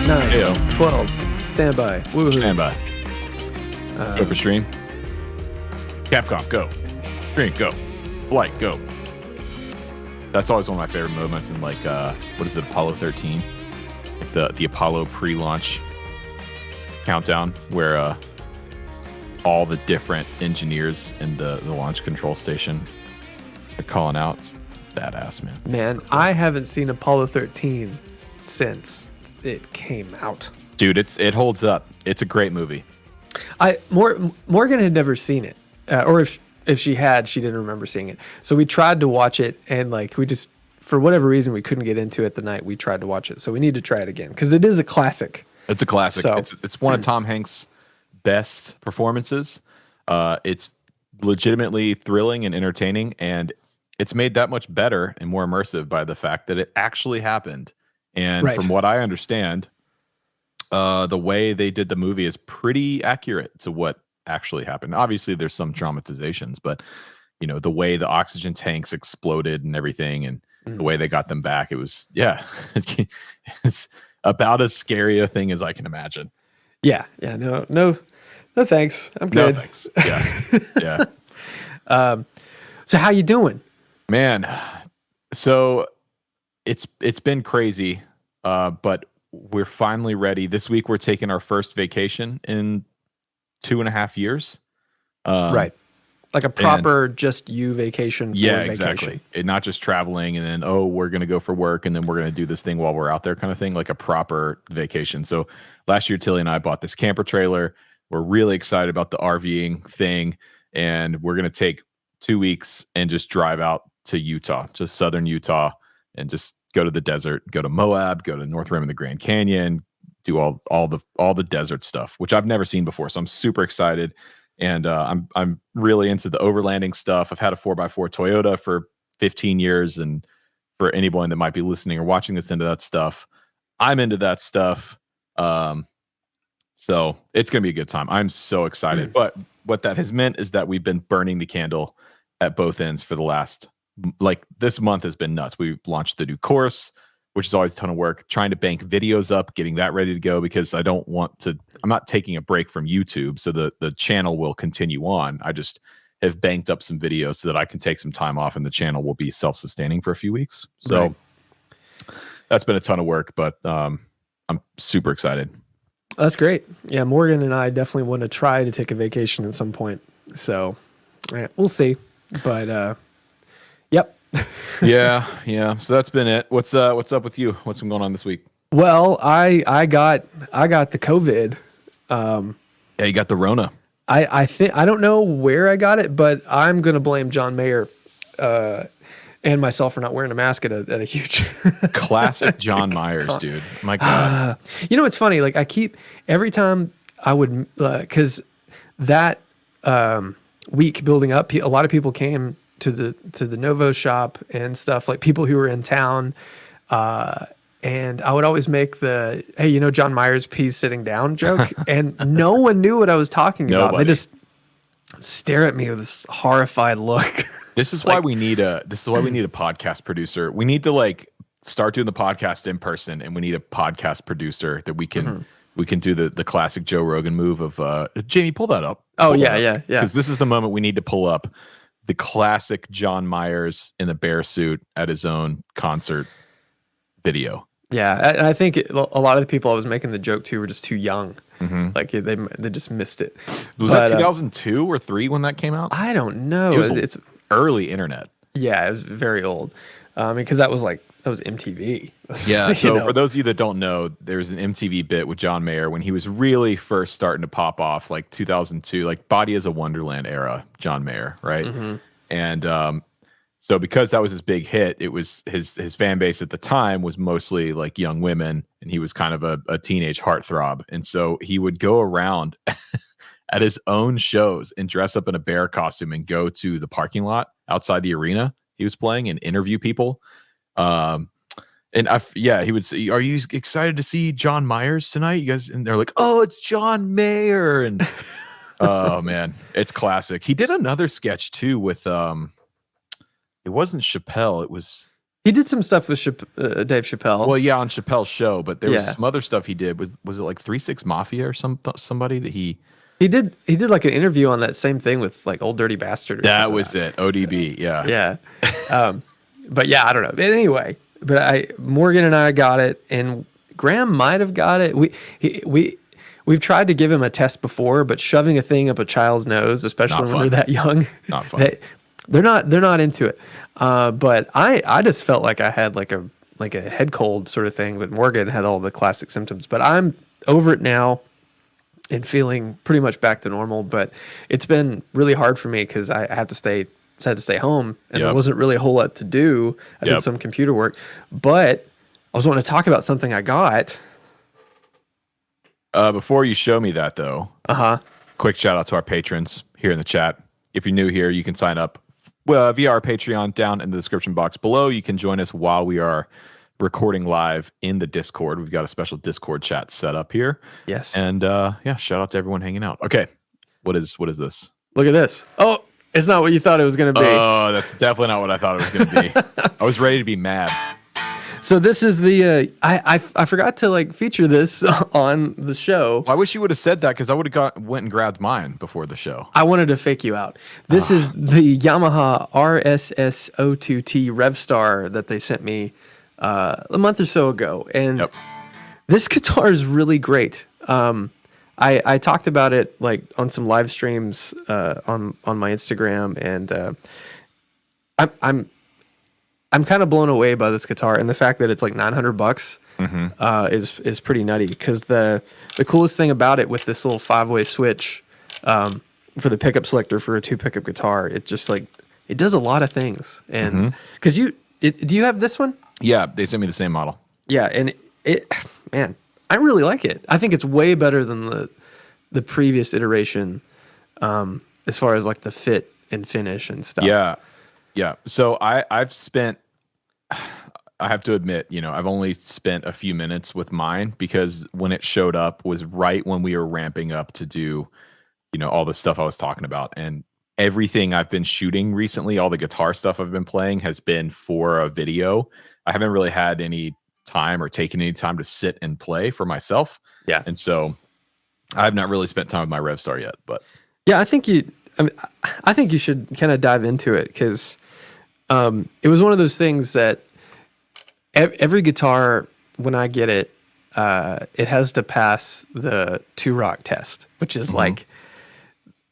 9, Ayo. 12. Stand by. Woohoo. Stand by. Go for stream. Capcom, go. Stream, go. Flight, go. That's always one of my favorite moments in like, what is it, Apollo 13? Like the Apollo pre-launch countdown where all the different engineers in the launch control station are calling out. It's badass, man. Man, I haven't seen Apollo 13 since it came out. Dude, it holds up. It's a great movie. Morgan had never seen it, or if she had, she didn't remember seeing it. So we tried to watch it, and like we just, for whatever reason, we couldn't get into it the night we tried to watch it. So we need to try it again because it is a classic. It's a classic. So, it's one of Tom Hanks' best performances. It's legitimately thrilling and entertaining, and it's made that much better and more immersive by the fact that it actually happened. And from what I understand, the way they did the movie is pretty accurate to what actually happened. Obviously, there's some dramatizations, but you know, the way the oxygen tanks exploded and everything, and the way they got them back, it was it's about as scary a thing as I can imagine. Yeah. No, thanks. I'm good. No thanks. Yeah. So how you doing, man? So it's been crazy, but we're finally ready. This week we're taking our first vacation in 2.5 years. Right. Like a proper just you vacation. Yeah, exactly. And not just traveling and then, we're going to go for work and then we're going to do this thing while we're out there kind of thing, like a proper vacation. So last year, Tilly and I bought this camper trailer. We're really excited about the RVing thing. And we're going to take 2 weeks and just drive out to Utah, just southern Utah, and just go to the desert, go to Moab, go to North Rim of the Grand Canyon, do all the desert stuff, which I've never seen before. So I'm super excited. And I'm really into the overlanding stuff. I've had a 4x4 Toyota for 15 years. And for anyone that might be listening or watching this into that stuff, I'm into that stuff. So it's going to be a good time. I'm so excited. But what that has meant is that we've been burning the candle at both ends for the last, like, this month has been nuts. We launched the new course, which is always a ton of work, trying to bank videos up, getting that ready to go, because I'm not taking a break from YouTube. So the channel will continue on. I just have banked up some videos so that I can take some time off and the channel will be self-sustaining for a few weeks. So That's been a ton of work, but I'm super excited. That's great. Yeah. Morgan and I definitely want to try to take a vacation at some point. So we'll see, but yep. Yeah. So that's been it. What's up with you? What's been going on this week? Well, I got the COVID. Yeah, you got the Rona. I think, I don't know where I got it, but I'm gonna blame John Mayer and myself for not wearing a mask at a huge classic John Myers, dude. My God. You know, it's funny. Like every time I would, because that week building up, a lot of people came to the Novo shop and stuff, like people who were in town. And I would always make the, hey, you know, John Myers peas sitting down joke. And no one knew what I was talking about. Nobody. They just stare at me with this horrified look. This is why we need a podcast producer. We need to like start doing the podcast in person, and we need a podcast producer that we can do the classic Joe Rogan move of Jamie, pull that up. Yeah. Because this is the moment we need to pull up the classic John Myers in the bear suit at his own concert video. Yeah, I think a lot of the people I was making the joke to were just too young. Like they just missed it. Was that 2002 or 3 when that came out? I don't know. It's early internet. Yeah, it was very old. Because that was MTV. Yeah. So for those of you that don't know, there's an MTV bit with John Mayer when he was really first starting to pop off, like 2002, like Body is a Wonderland era John Mayer, right? And so because that was his big hit, it was his fan base at the time was mostly like young women, and he was kind of a teenage heartthrob. And so he would go around at his own shows and dress up in a bear costume and go to the parking lot outside the arena he was playing and interview people. And he would say, "Are you excited to see John Myers tonight, you guys?" And they're like, "Oh, it's John Mayer." And oh man, it's classic. He did another sketch too with it wasn't Chappelle, it was He did some stuff with Dave Chappelle. Well, yeah, on Chappelle's show, but there was Yeah. some other stuff he did. Was it like 3-6 Mafia or somebody that he did like an interview on that same thing with like Old Dirty Bastard or that something. was it. ODB, yeah. Yeah. But yeah, I don't know. But anyway, Morgan and I got it, and Graham might have got it. We've tried to give him a test before, but shoving a thing up a child's nose, especially when they're that young, not fun. They're not into it. But I just felt like I had like a head cold sort of thing, but Morgan had all the classic symptoms. But I'm over it now and feeling pretty much back to normal. But it's been really hard for me because I had to stay home, and there wasn't really a whole lot to do. I did some computer work, but I was wanting to talk about something I got. Before you show me that, though, quick shout out to our patrons here in the chat. If you're new here, you can sign up via our Patreon down in the description box below. You can join us while we are recording live in the Discord. We've got a special Discord chat set up here. Yes. And shout out to everyone hanging out. Okay. What is this? Look at this. Oh, it's not what you thought it was going to be. Oh, that's definitely not what I thought it was going to be. I was ready to be mad. So this is the I forgot to like feature this on the show. Well, I wish you would have said that, because I would have went and grabbed mine before the show. I wanted to fake you out. This is the Yamaha RSS02T Revstar that they sent me a month or so ago, and this guitar is really great. I talked about it like on some live streams on my Instagram, and I'm kind of blown away by this guitar, and the fact that it's like $900 is pretty nutty. Because the coolest thing about it, with this little 5-way switch for the pickup selector for a 2 pickup guitar, it just like it does a lot of things. And because do you have this one? Yeah, they sent me the same model. Yeah, and man, I really like it. I think it's way better than the previous iteration, as far as like the fit and finish and stuff. Yeah. So I've spent, I have to admit, I've only spent a few minutes with mine, because when it showed up was right when we were ramping up to do, all the stuff I was talking about. And everything I've been shooting recently, all the guitar stuff I've been playing, has been for a video. I haven't really had any time or taken any time to sit and play for myself. Yeah. And so I've not really spent time with my Revstar yet, but yeah, I think you should kind of dive into it, because it was one of those things that every guitar, when I get it, it has to pass the 2-rock test, which is like,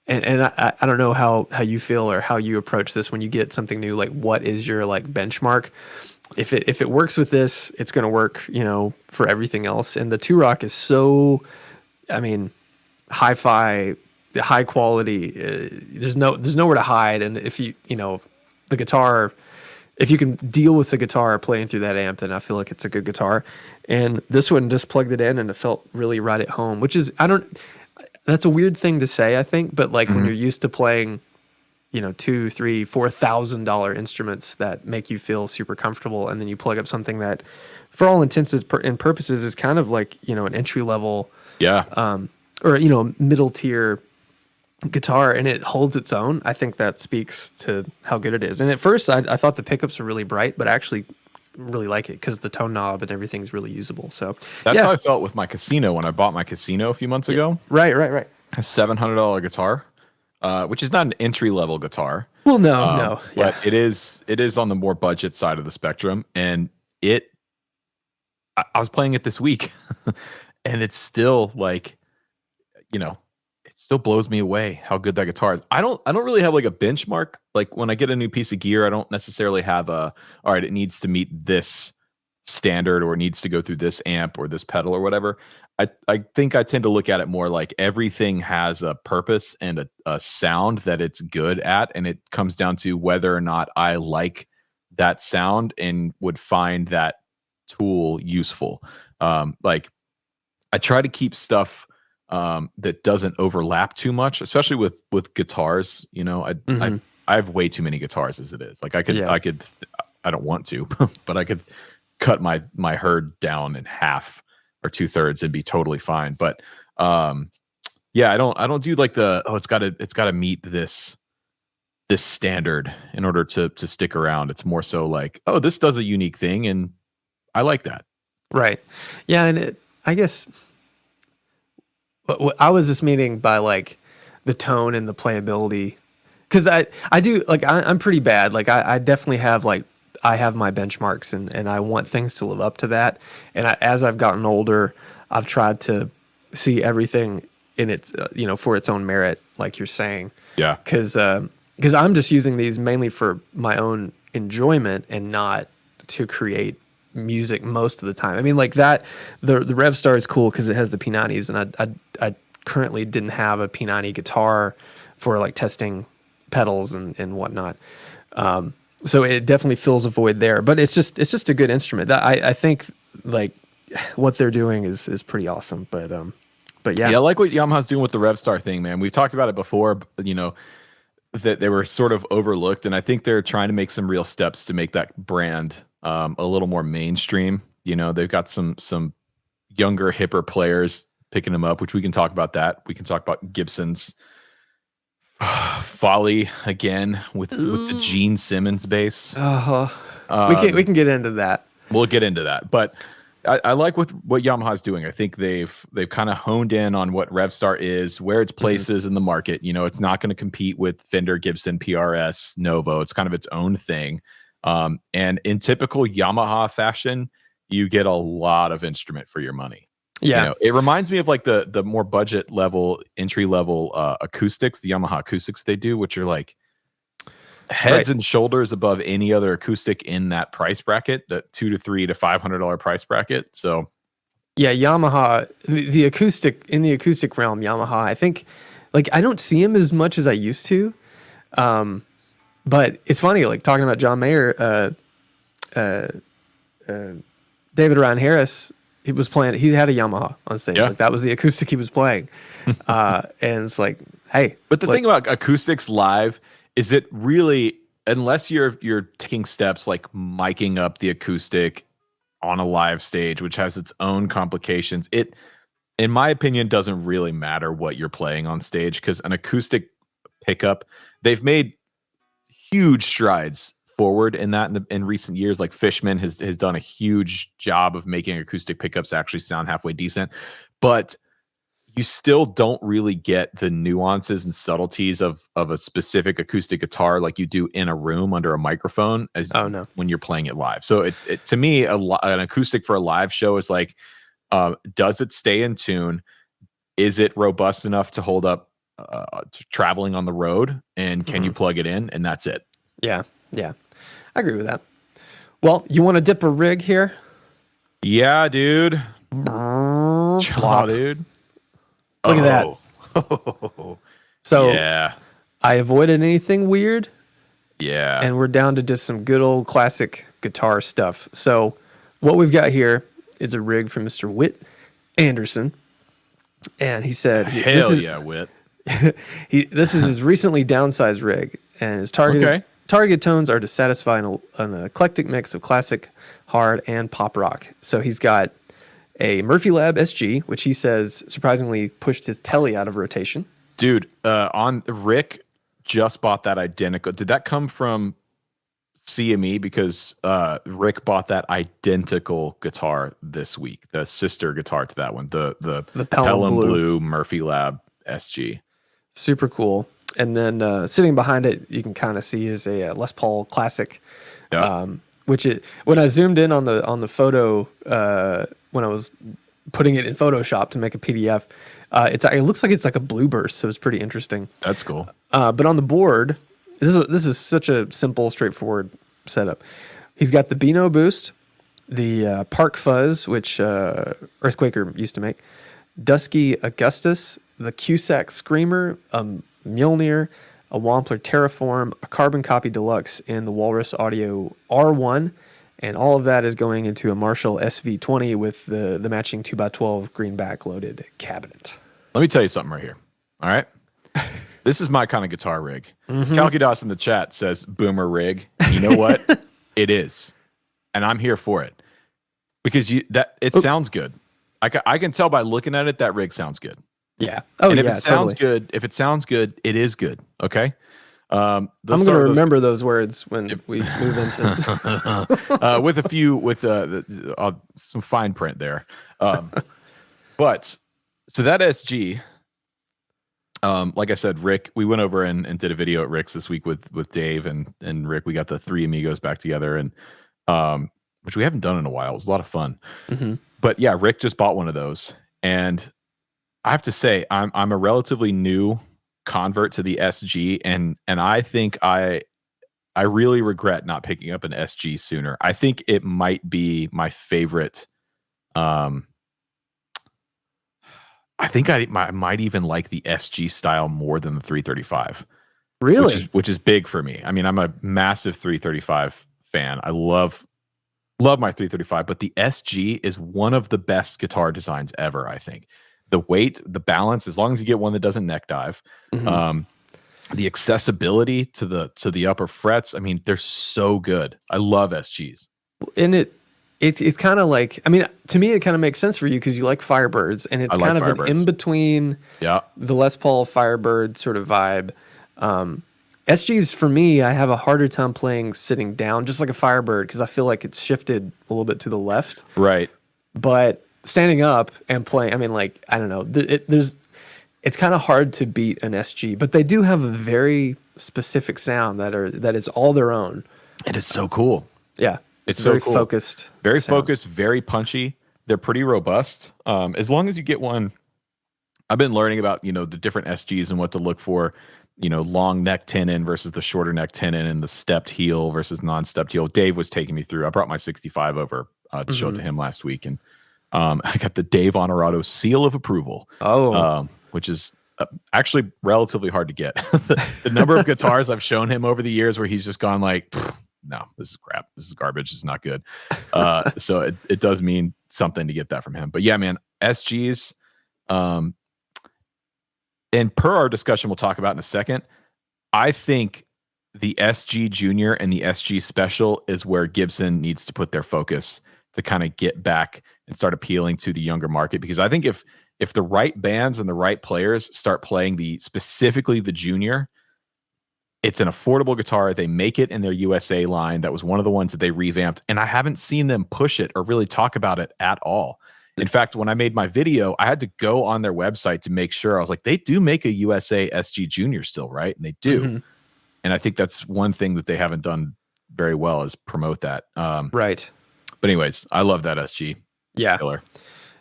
and I don't know how you feel or how you approach this when you get something new. Like, what is your like benchmark? If it works with this, it's going to work, for everything else. And the 2-rock is so, hi-fi, high quality. There's nowhere to hide. And if the guitar, if you can deal with the guitar playing through that amp, then I feel like it's a good guitar. And this one just plugged it in, and it felt really right at home, which is, that's a weird thing to say, I think, but like when you're used to playing, $2,000, $3,000, $4,000 instruments that make you feel super comfortable, and then you plug up something that, for all intents and purposes, is kind of like, an entry level, or middle tier guitar, and it holds its own. I think that speaks to how good it is. And at first I thought the pickups were really bright, but I actually really like it because the tone knob and everything's really usable. So that's how I felt with my Casino when I bought my Casino a few months ago. Right. A $700 guitar, which is not an entry level guitar. Well, no. But it is on the more budget side of the spectrum. And I was playing it this week and it's still like, it still blows me away how good that guitar is. I don't really have like a benchmark. Like when I get a new piece of gear, I don't necessarily have all right, it needs to meet this standard or it needs to go through this amp or this pedal or whatever. I think I tend to look at it more like everything has a purpose and a sound that it's good at. And it comes down to whether or not I like that sound and would find that tool useful. Like I try to keep stuff that doesn't overlap too much, especially with guitars. I have way too many guitars as it is. Like I don't want to, but I could cut my herd down in half or 2/3 and be totally fine. But I don't do like it's gotta meet this this standard in order to stick around. It's more so like, oh, this does a unique thing, and I like that. Right. Yeah, and I guess I was just meaning by like the tone and the playability, because I do like I'm pretty bad. Like I definitely have like I have my benchmarks and I want things to live up to that. And as I've gotten older, I've tried to see everything in its for its own merit, like you're saying. Yeah. Because I'm just using these mainly for my own enjoyment and not to create music most of the time. I mean, like that, the Revstar is cool because it has the P90s, and I currently didn't have a P90 guitar for like testing pedals and whatnot. So it definitely fills a void there, but it's just a good instrument. I think like what they're doing is pretty awesome. But yeah. Yeah, I like what Yamaha's doing with the Revstar thing, man. We've talked about it before, that they were sort of overlooked, and I think they're trying to make some real steps to make that brand a little more mainstream. They've got some younger, hipper players picking them up, which we can talk about that. We can talk about Gibson's folly again with the Gene Simmons bass. We can get into that. We'll get into that, but I like what Yamaha's doing. I think they've kind of honed in on what Revstar is, where its place is in the market. It's not going to compete with Fender, Gibson, PRS, Novo. It's kind of its own thing. And in typical Yamaha fashion, you get a lot of instrument for your money. Yeah. It reminds me of like the more budget level, entry level acoustics, the Yamaha acoustics they do, which are like heads and shoulders above any other acoustic in that price bracket, the $200 to $300 to $500 price bracket. So yeah, Yamaha, the acoustic realm, Yamaha, I think like I don't see him as much as I used to. But it's funny, like talking about John Mayer, David Ryan Harris, he had a Yamaha on stage. Yeah. Like that was the acoustic he was playing. And it's like, hey. But the thing about acoustics live is it really, unless you're taking steps like miking up the acoustic on a live stage, which has its own complications, it, in my opinion, doesn't really matter what you're playing on stage, because an acoustic pickup, they've made huge strides forward in that in recent years. Like Fishman has done a huge job of making acoustic pickups actually sound halfway decent, but you still don't really get the nuances and subtleties of a specific acoustic guitar like you do in a room under a microphone when you're playing it live. So it to me, an acoustic for a live show is like, does it stay in tune? Is it robust enough to hold up traveling on the road? And can you plug it in? And that's it. Yeah. I agree with that. Well, you want to dip a rig here? Yeah, dude. Oh, dude. Look at that. So yeah, I avoided anything weird. Yeah. And we're down to just some good old classic guitar stuff. So what we've got here is a rig from Mr. Whit Anderson. And he said, Whit. This is his recently downsized rig. And his targeted tones are to satisfy an eclectic mix of classic, hard, and pop rock. So he's got a Murphy Lab SG, which he says surprisingly pushed his telly out of rotation. Dude, on Rick just bought that identical. Did that come from CME? Because Rick bought that identical guitar this week, the sister guitar to that one, the Pelham Blue Murphy Lab SG. Super cool. And then sitting behind it, you can kind of see is a Les Paul Classic, which when I zoomed in on the photo when I was putting it in Photoshop to make a PDF, it looks like it's like a blue burst, so it's pretty interesting. That's cool. But on the board, this is such a simple, straightforward setup. He's got the Beano Boost, the Park Fuzz, which Earthquaker used to make, Dusky Augustus, the Cusack Screamer, Mjolnir, a Wampler Terraform, a Carbon Copy Deluxe, and the Walrus Audio R1. And all of that is going into a Marshall SV20 with the matching 2x12 greenback loaded cabinet. Let me tell you something right here. All right. This is my kind of guitar rig. Calcudos in the chat says boomer rig. And you know what? It is. And I'm here for it. Because it sounds good. I can tell by looking at it that rig sounds good. Yeah. And if it sounds good, it is good. Okay. I'm going to remember those words when we move into with some fine print there. But so that SG, like I said, Rick, we went over and did a video at Rick's this week with Dave and Rick. We got the three amigos back together, and which we haven't done in a while. It was a lot of fun. Mm-hmm. But yeah, Rick just bought one of those, and I have to say, I'm a relatively new convert to the SG, and I think I really regret not picking up an SG sooner. I think it might be my favorite. I think I might even like the SG style more than the 335. Really? Which is big for me. I mean, I'm a massive 335 fan. I love my 335, but the SG is one of the best guitar designs ever, I think. The weight, the balance, as long as you get one that doesn't neck dive, the accessibility to the upper frets. I mean, they're so good. I love SGs. And it's kind of like, I mean, to me, it kind of makes sense for you because you like Firebirds, and it's kind of an in-between the Les Paul Firebird sort of vibe. SGs, for me, I have a harder time playing sitting down, just like a Firebird, because I feel like it's shifted a little bit to the left. Right. But standing up and playing, I mean, like, I don't know, it's kind of hard to beat an SG, but they do have a very specific sound that is all their own. And it's so cool. Yeah. It's very so cool. Focused. Very sound. Focused, very punchy. They're pretty robust. As long as you get one, I've been learning about, the different SGs and what to look for, long neck tenon versus the shorter neck tenon, and the stepped heel versus non-stepped heel. Dave was taking me through. I brought my 65 over to show it to him last week, and I got the Dave Honorato seal of approval. Which is actually relatively hard to get. The number of guitars I've shown him over the years where he's just gone like, no, this is crap. This is garbage. It's not good. So it does mean something to get that from him. But yeah, man, SGs. And per our discussion we'll talk about in a second, I think the SG Junior and the SG Special is where Gibson needs to put their focus to kind of get back and start appealing to the younger market. Because I think if the right bands and the right players start playing specifically the Junior, it's an affordable guitar. They make it in their USA line. That was one of the ones that they revamped, and I haven't seen them push it or really talk about it at all. In fact, when I made my video, I had to go on their website to make sure. I was like, they do make a USA SG Junior still, right? And they do. Mm-hmm. And I think that's one thing that they haven't done very well is promote that. Right. But anyways, I love that SG. Yeah. Killer.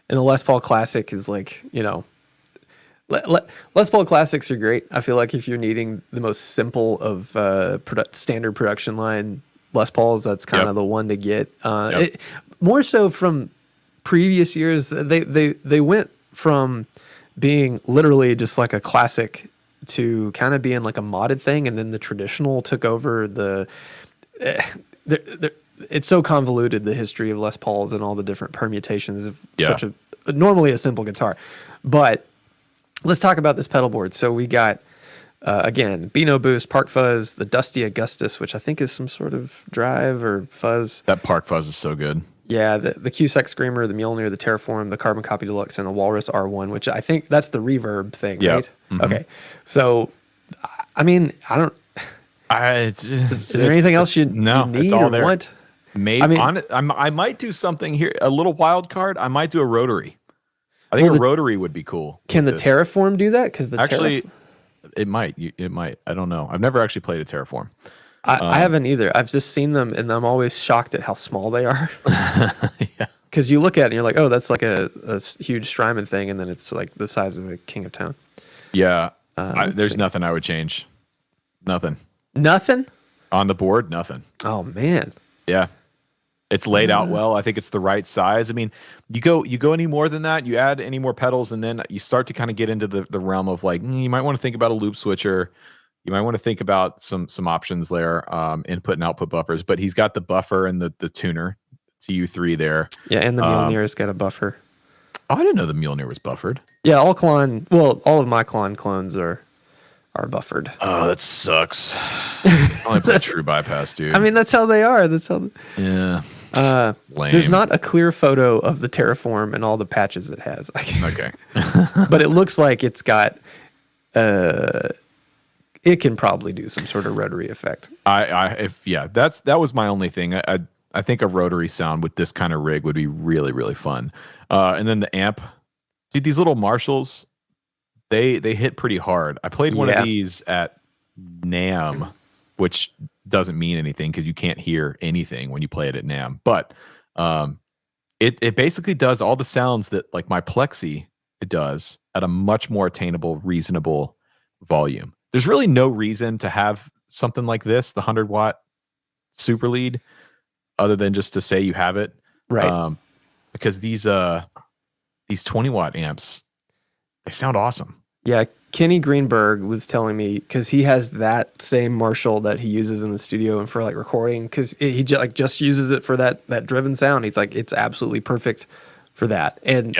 And the Les Paul Classic is like, Les Paul Classics are great. I feel like if you're needing the most simple of standard production line Les Pauls, that's kind of the one to get. More so from previous years, they went from being literally just like a classic to kind of being like a modded thing, and then the traditional took over it's so convoluted, the history of Les Pauls and all the different permutations of such normally a simple guitar. But let's talk about this pedal board. So we got, again, Beano Boost, Park Fuzz, the Dusty Augustus, which I think is some sort of drive or fuzz. That Park Fuzz is so good. Yeah, the Cusack Screamer, the Mjolnir, the Terraform, the Carbon Copy Deluxe, and a Walrus R1, which I think that's the reverb thing, right? Mm-hmm. Okay. So, I mean, I don't... is there anything else you need it's all or there. want? Maybe, I might do something here, a little wild card. I might do a rotary. I think a rotary would be cool. Can the Terraform do that? Because it might. It might. I don't know. I've never actually played a Terraform. I haven't either. I've just seen them, and I'm always shocked at how small they are. Yeah. Because you look at it, and you're like, oh, that's like a huge Strymon thing, and then it's like the size of a King of Town. Yeah. There's nothing I would change. Nothing. Nothing? On the board, nothing. Oh, man. Yeah. It's laid out well. I think it's the right size. I mean, you go any more than that, you add any more pedals, and then you start to kind of get into the realm of like, you might want to think about a loop switcher. You might want to think about some options there, input and output buffers. But he's got the buffer and the tuner, TU3 there. Yeah, and the Mjolnir's got a buffer. Oh, I didn't know the Mjolnir was buffered. Yeah, all of my Klon clones are buffered. Oh, that sucks. I only play true bypass, dude. I mean, that's how they are. Yeah. Lame. There's not a clear photo of the Terraform and all the patches it has. Okay. But it looks like it's got it can probably do some sort of rotary effect. That was my only thing. I think a rotary sound with this kind of rig would be really, really fun. And then the amp, dude, these little Marshalls, they hit pretty hard. I played one of these at NAMM, which doesn't mean anything because you can't hear anything when you play it at NAMM. But it basically does all the sounds that like my Plexi it does at a much more attainable, reasonable volume. There's really no reason to have something like this, the 100-watt super lead, other than just to say you have it. Right. Because these 20-watt amps, they sound awesome. Yeah, Kenny Greenberg was telling me, because he has that same Marshall that he uses in the studio and for like recording, because he just uses it for that driven sound. He's like, it's absolutely perfect for that. And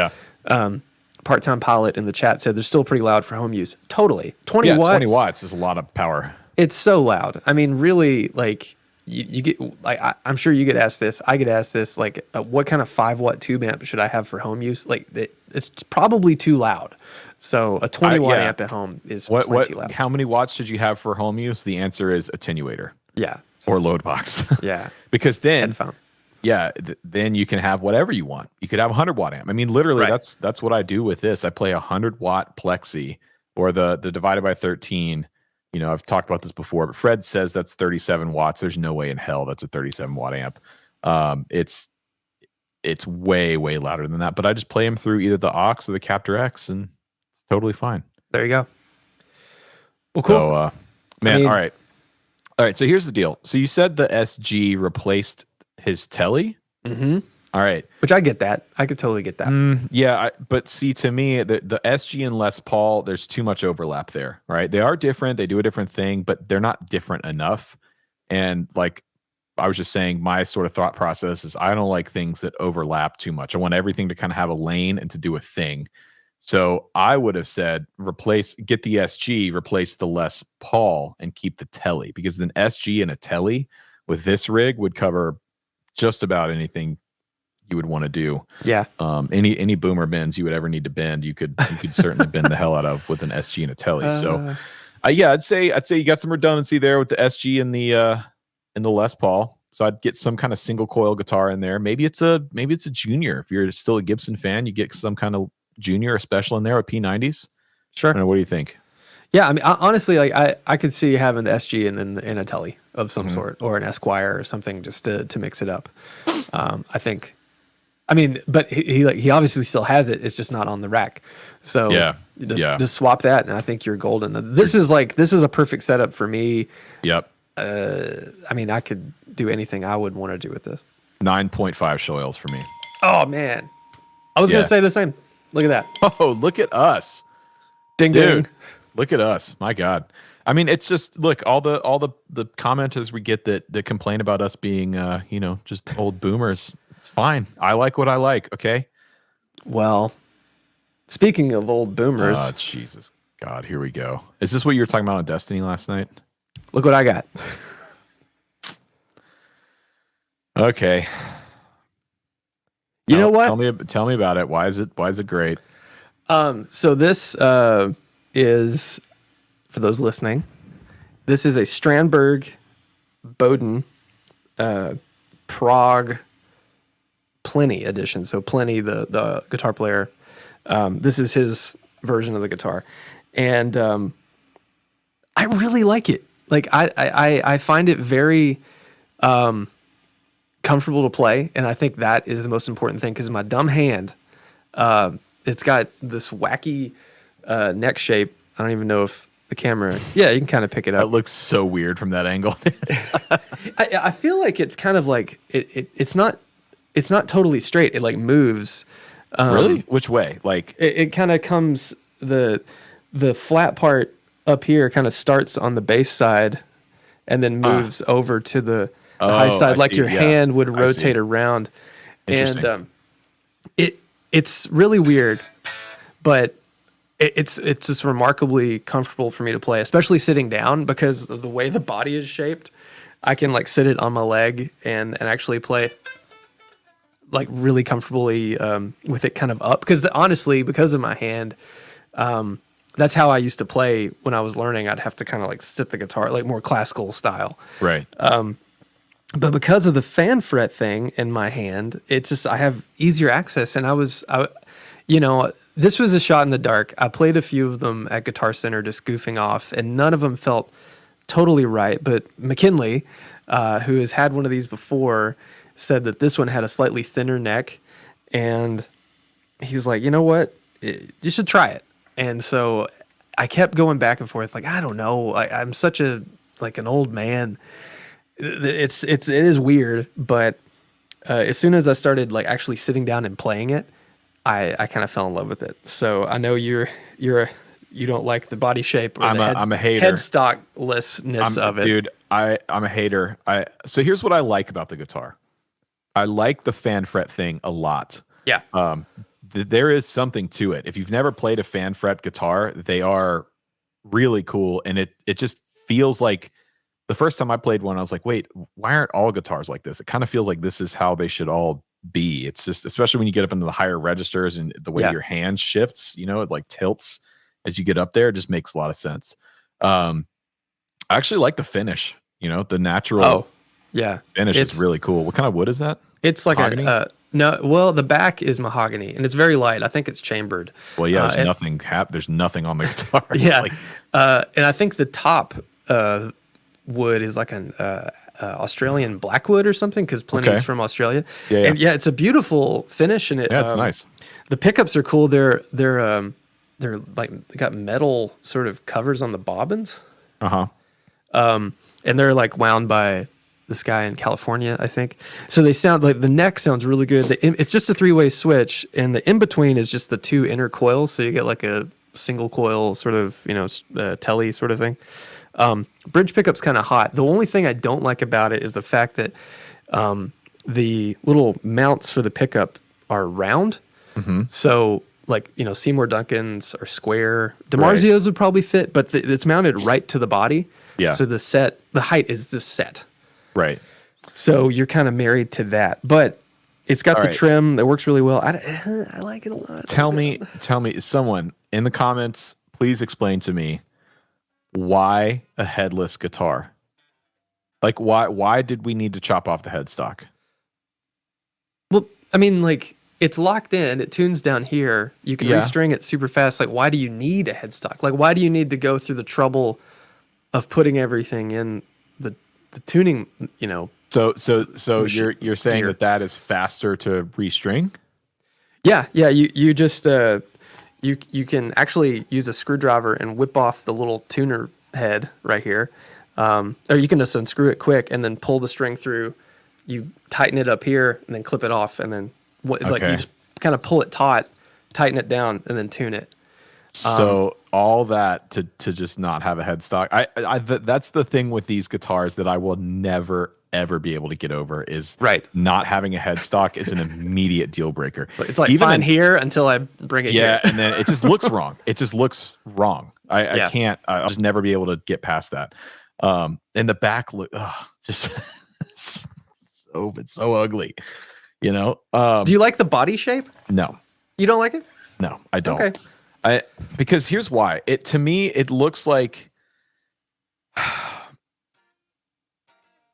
Part-Time Pilot in the chat said they're still pretty loud for home use. Totally. 20 watts. 20 watts is a lot of power. It's so loud. I mean, really, like you get, like I'm sure you get asked this. I get asked this, like, what kind of 5-watt tube amp should I have for home use? Like, it's probably too loud. So a 20-watt amp at home is plenty loud. How many watts should you have for home use? The answer is attenuator. Yeah. Or load box. Yeah. Because then headphone. Yeah, then you can have whatever you want. You could have a 100-watt amp. I mean, literally, that's what I do with this. I play a 100-watt Plexi or the divided by 13. You know, I've talked about this before, but Fred says that's 37 watts. There's no way in hell that's a 37-watt amp. It's way, way louder than that. But I just play them through either the aux or the Captor X, and it's totally fine. There you go. Well, cool. So, all right. All right, so here's the deal. So you said the SG replaced his telly. Mm-hmm. All right, which I get that. I could totally get that. But see, to me, the SG and Les Paul, there's too much overlap there. Right? They are different. They do a different thing, but they're not different enough. And like I was just saying, my sort of thought process is I don't like things that overlap too much. I want everything to kind of have a lane and to do a thing. So I would have said get the SG, replace the Les Paul, and keep the telly, because an SG and a telly with this rig would cover just about anything you would want to do. Yeah. Any boomer bends you would ever need to bend, you could certainly bend the hell out of with an SG and a telly. So I'd say you got some redundancy there with the SG and the Les Paul. So I'd get some kind of single coil guitar in there. Maybe it's a junior. If you're still a Gibson fan, you get some kind of junior or special in there with P90s. Sure. I don't know, what do you think? Yeah, I mean, honestly, like I could see having the SG and then in a telly of some sort, or an Esquire or something, just to mix it up. I think. I mean, but he obviously still has it. It's just not on the rack. So just swap that, and I think you're golden. This is a perfect setup for me. Yep. I mean, I could do anything I would want to do with this. 9.5 Shoals for me. Oh man, I was gonna say the same. Look at that. Oh, look at us. Ding Dude, ding. Look at us. My God. I mean, it's just, look, all the commenters we get that complain about us being just old boomers. It's fine. I like what I like, okay? Well, speaking of old boomers. Oh, Jesus God, here we go. Is this what you were talking about on Destiny last night? Look what I got. Okay. You know what? Tell me about it. Why is it great? So this is, for those listening, this is a Strandberg Bowden Prague Plini edition. So Plini, the guitar player, this is his version of the guitar, and I really like it. Like I find it very comfortable to play, and I think that is the most important thing, because my dumb hand, it's got this wacky neck shape. I don't even know if the camera. Yeah, you can kind of pick it up. That looks so weird from that angle. I feel like it's kind of like it's not totally straight. It like moves. Really? Which way? Like it kind of comes, the flat part up here kind of starts on the bass side, and then moves over to the high side, like your hand would rotate around. And it's really weird, but it's just remarkably comfortable for me to play, especially sitting down, because of the way the body is shaped. I can like sit it on my leg and actually play like really comfortably with it kind of up, because honestly, because of my hand, that's how I used to play when I was learning. I'd have to kind of like sit the guitar, like more classical style. Right. But because of the fan fret thing in my hand, it's just, I have easier access. And this was a shot in the dark. I played a few of them at Guitar Center, just goofing off, and none of them felt totally right. But McKinley, who has had one of these before, said that this one had a slightly thinner neck. And he's like, you know what? You should try it. And so I kept going back and forth. Like, I don't know. I'm such an old man. It is weird, but as soon as I started like actually sitting down and playing it, I kind of fell in love with it. So I know you don't like the body shape or I'm a hater. Headstocklessness of it. Dude, I'm a hater. So here's what I like about the guitar. I like the fan fret thing a lot. Yeah. There is something to it. If you've never played a fan fret guitar, they are really cool, and it just feels like the first time I played one, I was like, wait, why aren't all guitars like this? It kind of feels like this is how they should all be. It's just, especially when you get up into the higher registers and the way your hand shifts, it like tilts as you get up there. It just makes a lot of sense. I actually like the finish, the natural finish is really cool. What kind of wood is that? It's like the back is mahogany, and it's very light. I think it's chambered. Well, yeah, there's nothing on the guitar. Yeah. And I think the top wood is like an Australian blackwood or something, because Plini's from Australia. Yeah. And it's a beautiful finish, and it's nice. The pickups are cool. They're like, they got metal sort of covers on the bobbins. And they're like wound by this guy in California, I think. So they sound like, the neck sounds really good. It's just a 3-way switch, and the in between is just the 2 inner coils. So you get like a single coil sort of, telly sort of thing. Bridge pickup's kind of hot. The only thing I don't like about it is the fact that the little mounts for the pickup are round. So like, Seymour Duncan's are square. DiMarzio's would probably fit, but it's mounted right to the body. Yeah. So the height is just set. Right. So you're kind of married to that, but it's got the trim that works really well. I like it a lot. Tell me, someone in the comments, please explain to me, why a headless guitar? Like, why did we need to chop off the headstock? Well, I mean, like, it's locked in, it tunes down here, you can restring it super fast. Like, why do you need a headstock? Like, why do you need to go through the trouble of putting everything in the tuning, So you're saying that is faster to restring? Yeah, you just you can actually use a screwdriver and whip off the little tuner head right here, or you can just unscrew it quick and then pull the string through. You tighten it up here and then clip it off, and then you just kind of pull it taut, tighten it down, and then tune it. So all that to just not have a headstock. That's the thing with these guitars that I will never ever be able to get over, is not having a headstock is an immediate deal breaker. It's like, even fine here until I bring it here. And then it just looks wrong. It just looks wrong. I can't. I'll just never be able to get past that. And the back look just it's so ugly. Do you like the body shape? No. You don't like it? No, I don't. Okay. Because here's why. To me, it looks like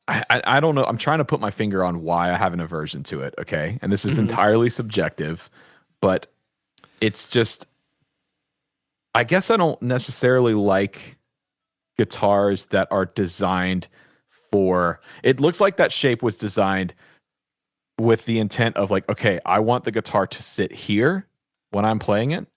I don't know. I'm trying to put my finger on why I have an aversion to it. Okay. And this is entirely subjective, but it's just, I guess I don't necessarily like guitars that are designed for, it looks like that shape was designed with the intent of like, okay, I want the guitar to sit here when I'm playing it.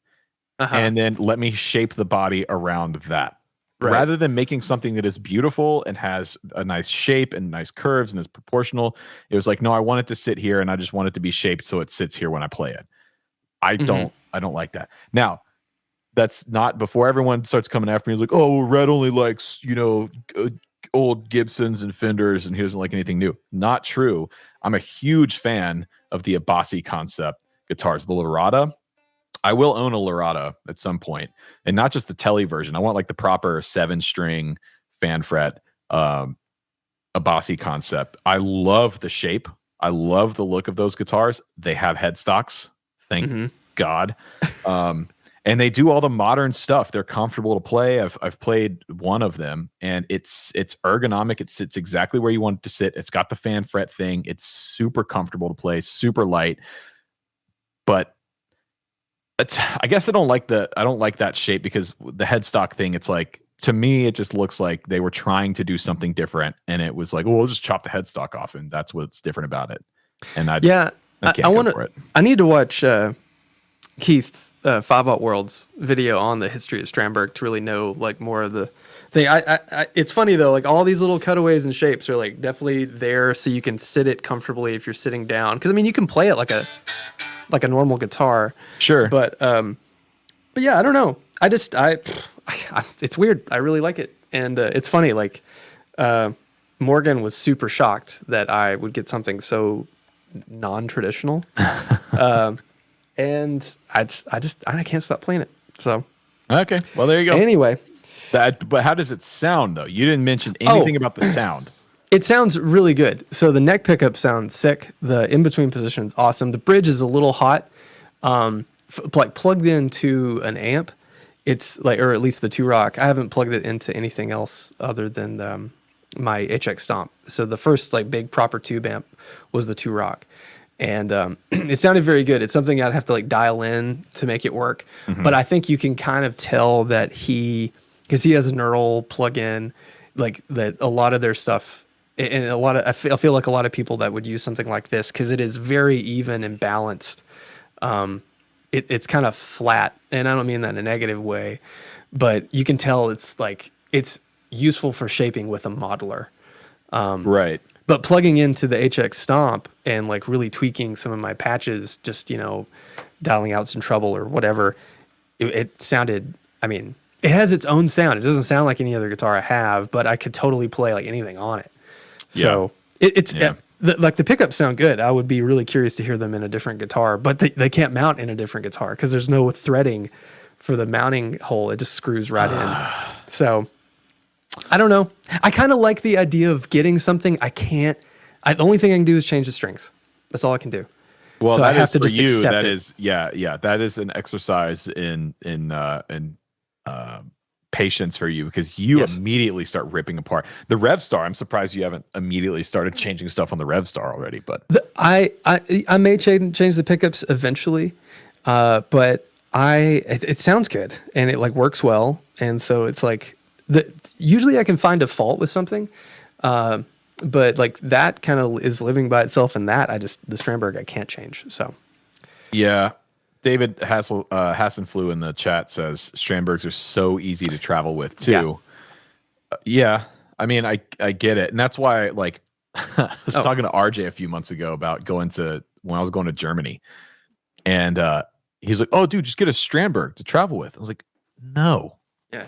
And then let me shape the body around that. Rather than making something that is beautiful and has a nice shape and nice curves and is proportional, it was like, no, I want it to sit here, and I just want it to be shaped so it sits here when I play it. I don't like that. Now, that's not, before everyone starts coming after me, it's like, oh, Rhett only likes, old Gibsons and Fenders, and he doesn't like anything new. Not true. I'm a huge fan of the Abbasi concept guitars, the Lorada. I will own a Lorada at some point, and not just the Telly version. I want like the proper 7-string fan fret Abbasi concept. I love the shape. I love the look of those guitars. They have headstocks. Thank God. And and they do all the modern stuff. They're comfortable to play. I've played one of them, and it's ergonomic. It sits exactly where you want it to sit. It's got the fan fret thing. It's super comfortable to play, super light. But I guess I don't like that shape, because the headstock thing, it's like, to me, it just looks like they were trying to do something different, and it was like, well, we'll just chop the headstock off, and that's what's different about it. And I can't go for it. I need to watch Keith's 5-Watt Worlds video on the history of Strandberg to really know like more of the thing. It's funny though, like all these little cutaways and shapes are like definitely there so you can sit it comfortably if you're sitting down. Because I mean, you can play it like a normal guitar. Sure. But yeah, I don't know. It's weird. I really like it, and it's funny. Like Morgan was super shocked that I would get something so non-traditional. And I can't stop playing it. So okay, well there you go. Anyway, but how does it sound though? You didn't mention anything about the sound. It sounds really good. So the neck pickup sounds sick. The in between position's awesome. The bridge is a little hot. Like plugged into an amp, it's like, or at least the 2-Rock. I haven't plugged it into anything else other than my HX Stomp. So the first like big proper tube amp was the 2-Rock. And it sounded very good. It's something I'd have to like dial in to make it work. Mm-hmm. But I think you can kind of tell that because he has a neural plug-in, like that a lot of their stuff, and I feel like a lot of people that would use something like this, because it is very even and balanced. It's kind of flat, and I don't mean that in a negative way, but you can tell it's useful for shaping with a modeler. Right. But plugging into the HX Stomp and like really tweaking some of my patches, just, dialing out some treble or whatever, it sounded, I mean, it has its own sound. It doesn't sound like any other guitar I have, but I could totally play like anything on it. So like the pickups sound good. I would be really curious to hear them in a different guitar, but they can't mount in a different guitar because there's no threading for the mounting hole. It just screws right in. So I don't know. I kind of like the idea of getting something. The only thing I can do is change the strings. That's all I can do. Well, so that I have is to for just you. accept That it. is, that is an exercise in patience for you, because you immediately start ripping apart the Revstar. I'm surprised you haven't immediately started changing stuff on the Revstar already. But I may change the pickups eventually, but it sounds good and it like works well, and so it's like usually I can find a fault with something, but like that kind of is living by itself, and that the Strandberg I can't change. So yeah. David Hassenflew in the chat says Strandbergs are so easy to travel with too. Yeah. I mean, I get it. And that's why, like, I was talking to RJ a few months ago about when I was going to Germany, and he's like, "Oh, dude, just get a Strandberg to travel with." I was like, "No." Yeah.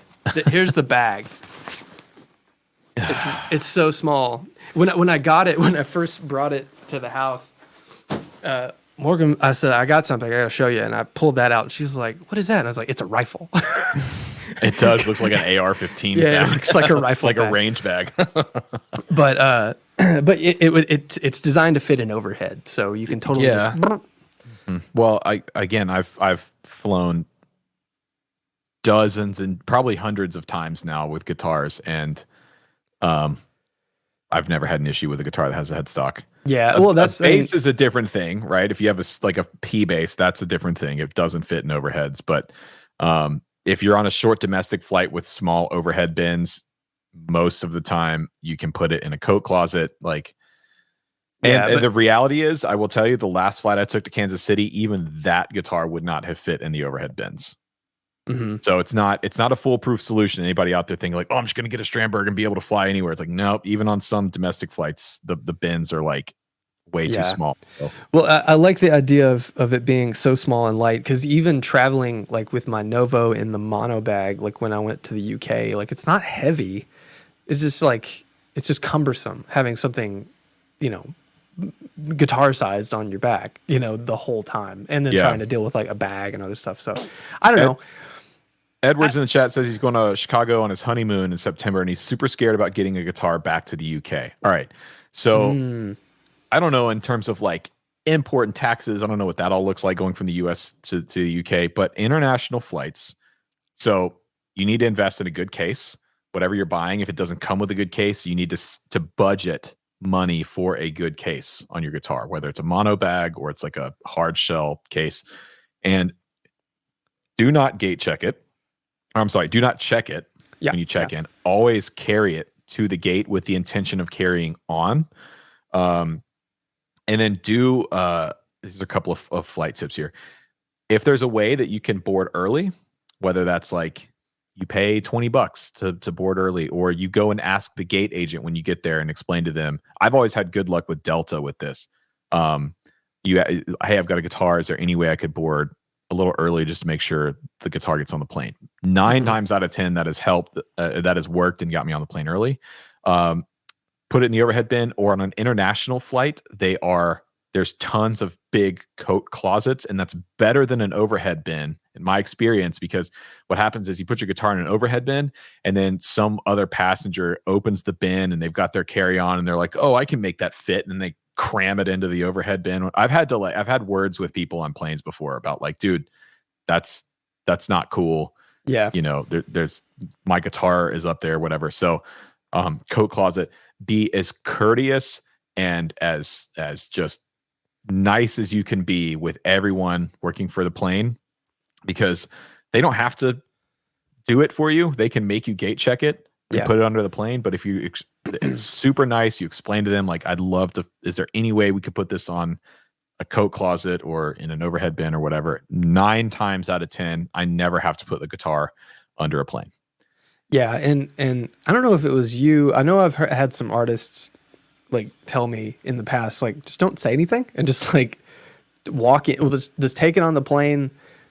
Here's the bag. It's so small. When I got it, when I first brought it to the house, Morgan, I said, "I got something I got to show you." And I pulled that out. And she was like, "What is that?" And I was like, "It's a rifle." It does. Looks like an AR-15 Yeah, bag. it looks like a rifle like bag. a range bag. But it's designed to fit in overhead. So you can totally just... Well, I've flown dozens and probably hundreds of times now with guitars, and I've never had an issue with a guitar that has a headstock. Yeah, well, that's a bass is a different thing, right? If you have a P bass, that's a different thing. It doesn't fit in overheads. But if you're on a short domestic flight with small overhead bins, most of the time you can put it in a coat closet. And the reality is, I will tell you, the last flight I took to Kansas City, even that guitar would not have fit in the overhead bins. Mm-hmm. So it's not a foolproof solution. Anybody out there thinking like, "Oh, I'm just going to get a Strandberg and be able to fly anywhere." It's like, nope. Even on some domestic flights, the bins are like way too small. So. Well, I like the idea of it being so small and light, because even traveling like with my Novo in the mono bag, like when I went to the UK, like it's not heavy. It's just cumbersome having something, guitar sized on your back, the whole time, and then trying to deal with like a bag and other stuff. So I don't know. Edwards in the chat says he's going to Chicago on his honeymoon in September, and he's super scared about getting a guitar back to the UK. All right. So I don't know in terms of like import taxes. I don't know what that all looks like going from the US to the UK, but international flights. So you need to invest in a good case. Whatever you're buying, if it doesn't come with a good case, you need to budget money for a good case on your guitar, whether it's a mono bag or it's like a hard shell case. And do not gate check it. I'm sorry, do not check it when you check in. Always carry it to the gate with the intention of carrying on. And then these are a couple of flight tips here. If there's a way that you can board early, whether that's like you pay $20 to board early, or you go and ask the gate agent when you get there and explain to them. I've always had good luck with Delta with this. Hey, I've got a guitar. Is there any way I could board a little early just to make sure the guitar gets on the plane? 9 times out of 10, that has helped. That has worked and got me on the plane early. Put it in the overhead bin, or on an international flight, there's tons of big coat closets, and that's better than an overhead bin in my experience, because what happens is you put your guitar in an overhead bin, and then some other passenger opens the bin and they've got their carry-on and they're like, oh, I can make that fit, and they cram it into the overhead bin. I've had words with people on planes before about like, dude, that's not cool. Yeah. You know, there's my guitar is up there, whatever. So coat closet, be as courteous and as just nice as you can be with everyone working for the plane, because they don't have to do it for you. They can make you gate check it and put it under the plane. But if it's super nice, you explain to them like, I'd love to, is there any way we could put this on a coat closet or in an overhead bin or whatever? 9 times out of 10, I never have to put the guitar under a plane. Yeah. And I don't know if it was you. I know I've had some artists like tell me in the past, like, just don't say anything and just like walk in. Well, just take it on the plane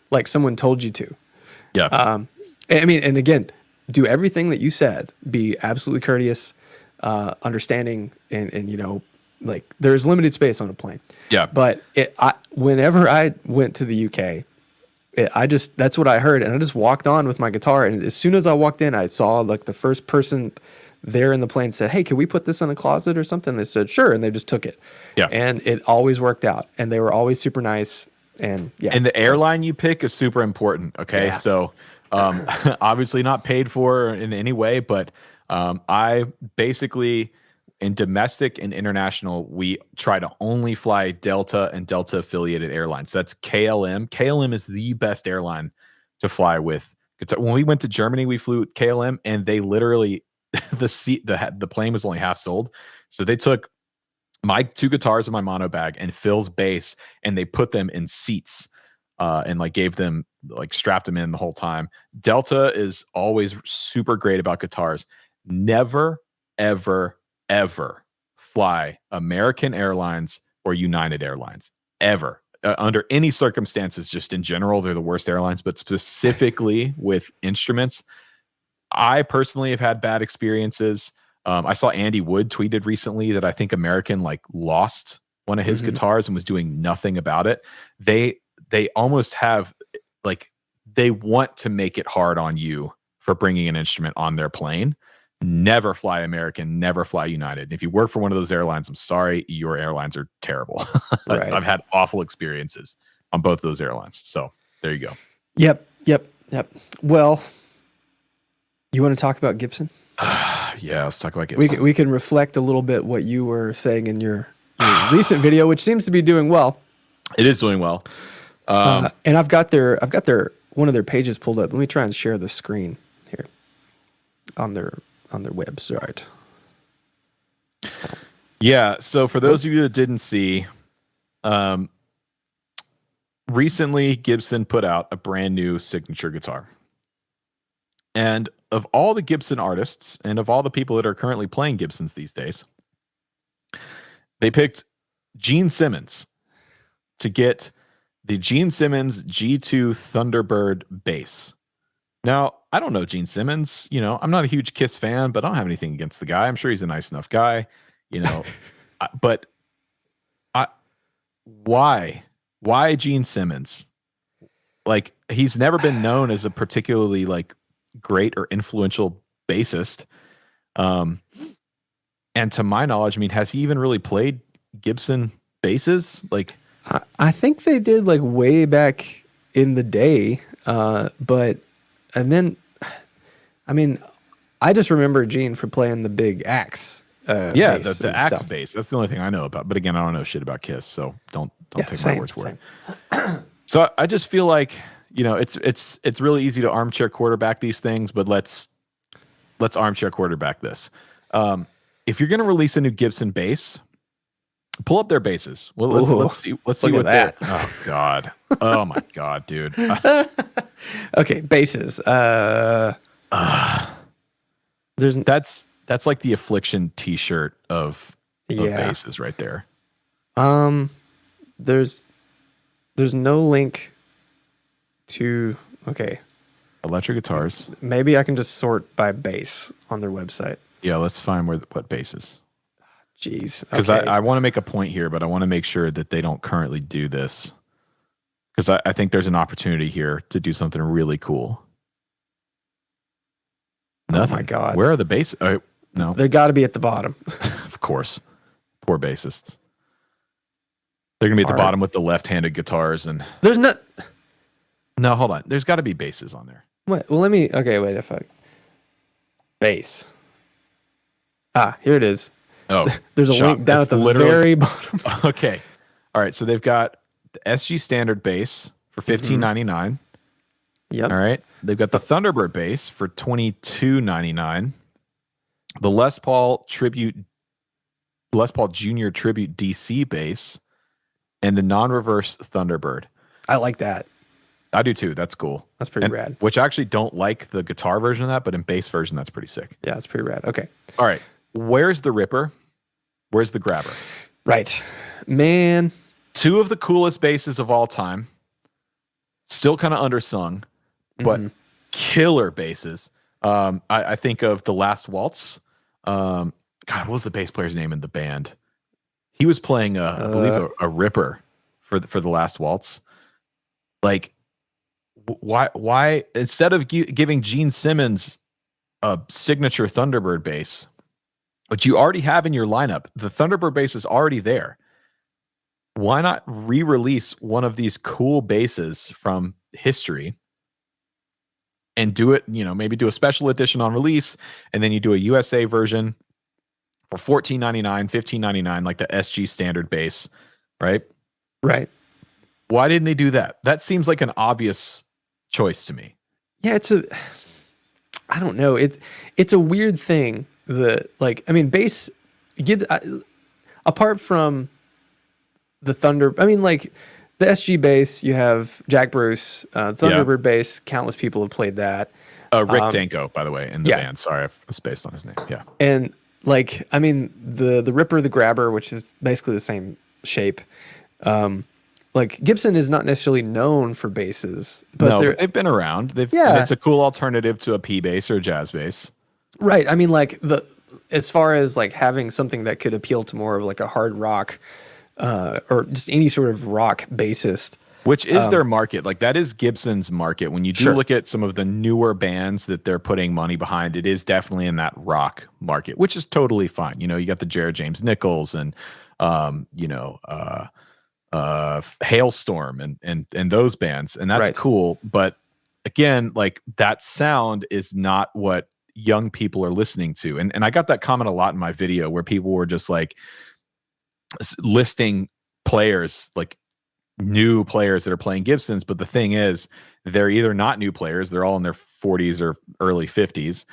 like someone told you to. Yeah. I mean, and again, do everything that you said. Be absolutely courteous, understanding, and you know, like there's limited space on a plane. Yeah. But whenever I went to the UK, that's what I heard, and I just walked on with my guitar. And as soon as I walked in, I saw like the first person there in the plane said, hey, can we put this in a closet or something? They said, sure. And they just took it. Yeah. And it always worked out. And they were always super nice. And yeah. And the airline you pick is super important. Okay. Yeah. So obviously not paid for in any way, but I basically, in domestic and international, we try to only fly Delta and Delta affiliated airlines. So that's KLM. KLM is the best airline to fly with. When we went to Germany, we flew KLM, and they literally, the plane was only half sold. So they took my 2 guitars in my mono bag and Phil's bass, and they put them in seats and like gave them, like strapped them in the whole time. Delta is always super great about guitars. Never, ever, ever fly American Airlines or United Airlines, ever. Under any circumstances, just in general, they're the worst airlines, but specifically with instruments, I personally have had bad experiences. I saw Andy Wood tweeted recently that I think American like lost one of his guitars and was doing nothing about it. They almost have like, they want to make it hard on you for bringing an instrument on their plane. Never fly American, never fly United. If you work for one of those airlines, I'm sorry, your airlines are terrible. Right. I've had awful experiences on both of those airlines. So there you go. Yep. Well, you want to talk about Gibson? Yeah, let's talk about Gibson. We can reflect a little bit what you were saying in your recent video, which seems to be doing well. It is doing well. And I've got their one of their pages pulled up. Let me try and share the screen here on their website. Yeah. So for those of you that didn't see, recently Gibson put out a brand new signature guitar. And of all the Gibson artists and of all the people that are currently playing Gibsons these days, they picked Gene Simmons to get the Gene Simmons G2 Thunderbird Bass. Now, I don't know Gene Simmons. You know, I'm not a huge Kiss fan, but I don't have anything against the guy. I'm sure he's a nice enough guy, you know. Why Gene Simmons? Like, he's never been known as a particularly like great or influential bassist. And to my knowledge, I mean, has he even really played Gibson basses? Like, I think they did like way back in the day, but and then, I mean, I just remember Gene for playing the big axe. Yeah, Bass the and axe stuff. bass. That's the only thing I know about. But again, I don't know shit about Kiss, so don't take Same, my words for same. it. So I just feel like, you know, it's really easy to armchair quarterback these things, but let's armchair quarterback this. If you're going to release a new Gibson bass, pull up their basses. Well, let's see what that. Oh God. Oh my God, dude. Okay, basses. That's like the Affliction T-shirt of basses right there. There's no link to. Okay, Electric guitars. maybe I can just sort by bass on their website. Yeah, let's find what basses. Jeez, Because okay. I want to make a point here, but I want to make sure that they don't currently do this. Because I think there's an opportunity here to do something really cool. Nothing. Oh my God. Where are the basses? No. They got to be at the bottom. Of course. Poor bassists. They're going to be at the bottom with the left-handed guitars. And There's not. no, hold on. There's got to be basses on there. Wait, well, let me. Okay, wait. If I bass. Here it is. Oh, There's a link down at the very bottom. Okay. All right. So they've got the SG standard bass for $15.99. Yep. All right. They've got the Thunderbird bass for $22.99. The Les Paul Junior Tribute DC bass, and the non-reverse Thunderbird. I like that. I do too. That's cool. That's pretty rad. Which I actually don't like the guitar version of that, but in bass version, that's pretty sick. Yeah, it's pretty rad. Okay. All right. Where's the Ripper? Where's the Grabber? Right. Man. Two of the coolest basses of all time. Still kind of undersung, but killer basses. I think of The Last Waltz. God, what was the bass player's name in the band? He was playing, I believe, a Ripper for The Last Waltz. Like, why instead of giving Gene Simmons a signature Thunderbird bass, which you already have in your lineup, the Thunderbird bass is already there. Why not re-release one of these cool basses from history and do it, you know, maybe do a special edition on release, and then you do a USA version for $14.99, $15.99, like the SG standard bass, right? Right. Why didn't they do that? That seems like an obvious choice to me. Yeah, I don't know. It's a weird thing that, like, I mean, bass apart from the Thunder, I mean, like the SG bass, you have Jack Bruce, Thunderbird bass, countless people have played that. Rick Danko, by the way, in the band. Sorry, I spaced on his name. Yeah. And like, I mean, the Ripper, the Grabber, which is basically the same shape. Like Gibson is not necessarily known for basses, but they've been around. And it's a cool alternative to a P bass or a jazz bass. Right. I mean, like as far as like having something that could appeal to more of like a hard rock, or just any sort of rock bassist. Which is their market. Like that is Gibson's market. When you do look at some of the newer bands that they're putting money behind, it is definitely in that rock market, which is totally fine. You know, you got the Jared James Nichols and, Hailstorm and those bands. And that's cool. But again, like that sound is not what young people are listening to. And I got that comment a lot in my video where people were just like listing players, like new players that are playing Gibsons, but the thing is they're either not new players, they're all in their 40s or early 50s,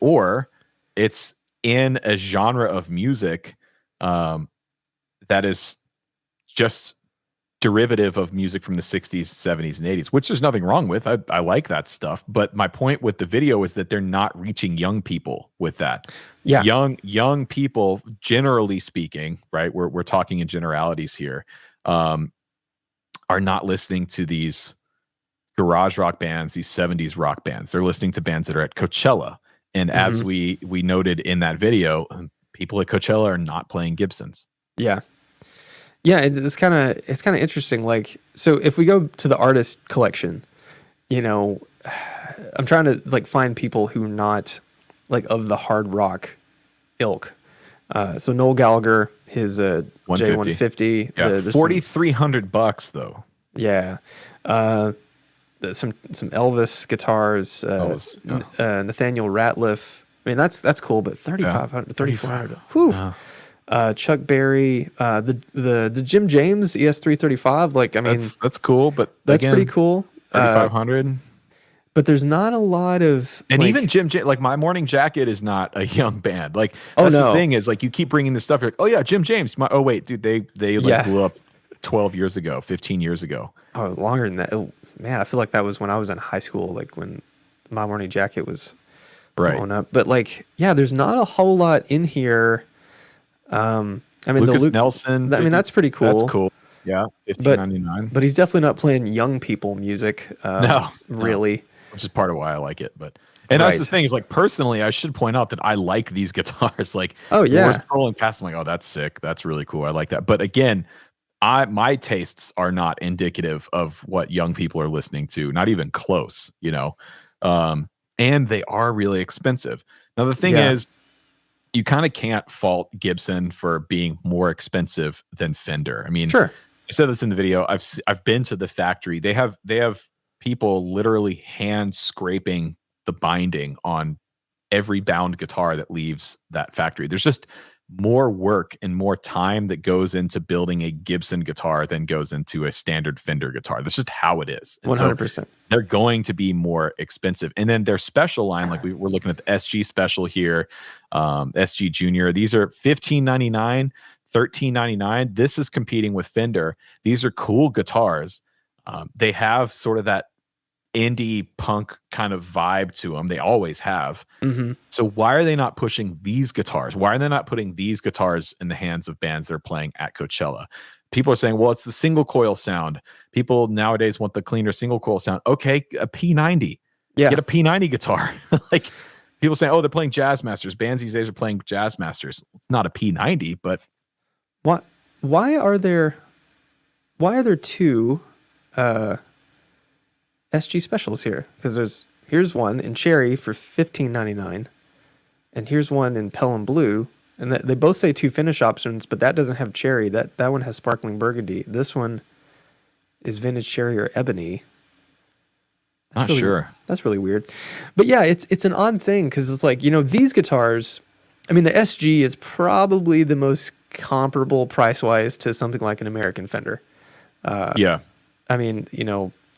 or it's in a genre of music that is just derivative of music from the 60s, 70s, and 80s, which there's nothing wrong with. I like that stuff, but my point with the video is that they're not reaching young people with that. Young people, generally speaking, right, we're talking in generalities here, are not listening to these garage rock bands, these 70s rock bands. They're listening to bands that are at Coachella. And as we noted in that video, people at Coachella are not playing Gibsons. Yeah. Yeah, it's kind of interesting. Like, so if we go to the artist collection, you know, I'm trying to like find people who not like of the hard rock ilk. So Noel Gallagher, his J150. Yeah, there's $4,300 though. Yeah. Some Elvis guitars, Nathaniel Ratliff. I mean, that's cool, but 3,500, 3,400. Whew. Chuck Berry, the Jim James ES335. Like, I mean, that's cool, but that's pretty cool. 3,500. But there's not a lot of, and even Jim, like My Morning Jacket is not a young band. Like, oh that's no, the thing is, like, you keep bringing this stuff. You're like, oh yeah, Jim James. Oh wait, dude, they blew up 12 years ago, 15 years ago. Oh, longer than that. Oh, man, I feel like that was when I was in high school, like when My Morning Jacket was blowing up. But like, yeah, there's not a whole lot in here. I mean, Lucas Nelson. I mean, that's pretty cool. That's cool. Yeah, $1,599. But he's definitely not playing young people music. Really. Which is part of why I like it. But that's the thing is, like, personally, I should point out that I like these guitars. Like, oh yeah, we're scrolling past, I'm like, oh, that's sick. That's really cool. I like that. But again, my tastes are not indicative of what young people are listening to. Not even close. And they are really expensive. Now the thing is, you kind of can't fault Gibson for being more expensive than Fender. I mean, sure. I said this in the video. I've been to the factory. They have people literally hand scraping the binding on every bound guitar that leaves that factory. There's just more work and more time that goes into building a Gibson guitar than goes into a standard Fender guitar. That's just how it is. 100%. So they're going to be more expensive. And then their special line, like we're looking at the SG special here, SG Junior. These are $1,599, $1,399. This is competing with Fender. These are cool guitars. They have sort of that indie punk kind of vibe to them. They always have. Mm-hmm. So why are they not pushing these guitars? Why are they not putting these guitars in the hands of bands that are playing at Coachella? People are saying, well, it's the single coil sound. People nowadays want the cleaner single coil sound. Okay, a P90. Yeah. Get a P90 guitar. Like, people saying, oh, they're playing Jazz Masters. Bands these days are playing Jazz Masters. It's not a P90, but why are there two SG specials here? Because here's one in cherry for $1,599, and here's one in Pelham blue, and they both say two finish options, but that doesn't have cherry. That one has sparkling burgundy. This one is vintage cherry or ebony. Not sure. That's really weird. But yeah, it's an odd thing because it's like, these guitars, I mean, the SG is probably the most comparable price-wise to something like an American Fender. Yeah. I mean,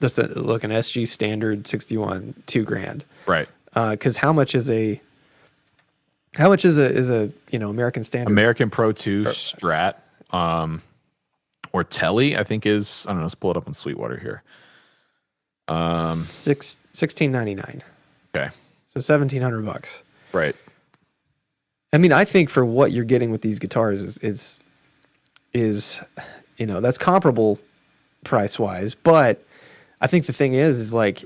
just look, an SG standard 61, $2,000. Right. Because how much is a American standard? American Pro 2 Strat, or Telly, I think is, I don't know, let's pull it up on Sweetwater here. $1,699. Okay. So $1,700. Right. I mean, I think for what you're getting with these guitars is that's comparable price wise, but I think the thing is like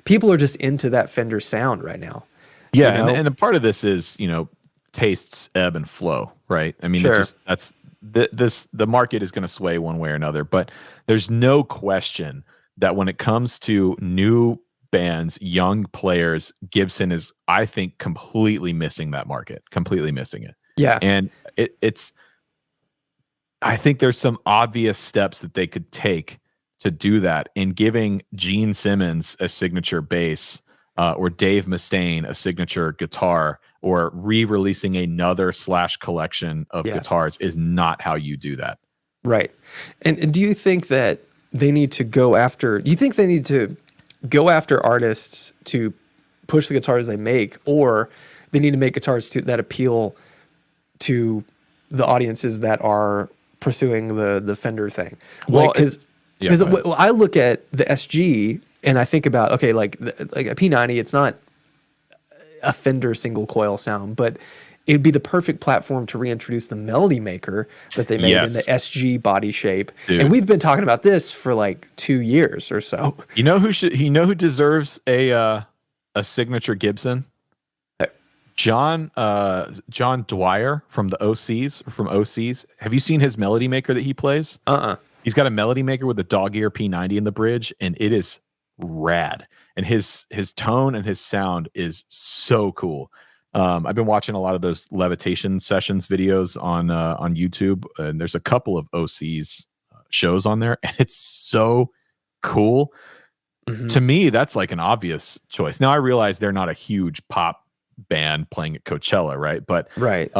people are just into that Fender sound right now. Yeah. And a part of this is, tastes ebb and flow, right? I mean, sure. The market is going to sway one way or another, but there's no question that when it comes to new bands, young players, Gibson is, I think, completely missing that market, completely missing it. Yeah. And I think there's some obvious steps that they could take to do that in giving Gene Simmons a signature bass, or Dave Mustaine a signature guitar, or re-releasing another / collection of guitars is not how you do that. Right. And do you think that they need to go after artists to push the guitars they make, or they need to make guitars that appeal to the audiences that are pursuing the Fender thing? Well, because I look at the SG and I think about, okay, like a P90, it's not a Fender single coil sound, but it'd be the perfect platform to reintroduce the Melody Maker that they made in the SG body shape. Dude. And we've been talking about this for like 2 years or so. You know who deserves a signature Gibson? John Dwyer from the OCs. Have you seen his Melody Maker that he plays? He's got a Melody Maker with a dog ear P90 in the bridge, and it is rad. And his tone and his sound is so cool. I've been watching a lot of those levitation sessions videos on YouTube, and there's a couple of OC's shows on there, and it's so cool. To me, that's like an obvious choice. Now I realize they're not a huge pop band playing at Coachella, right? But Right.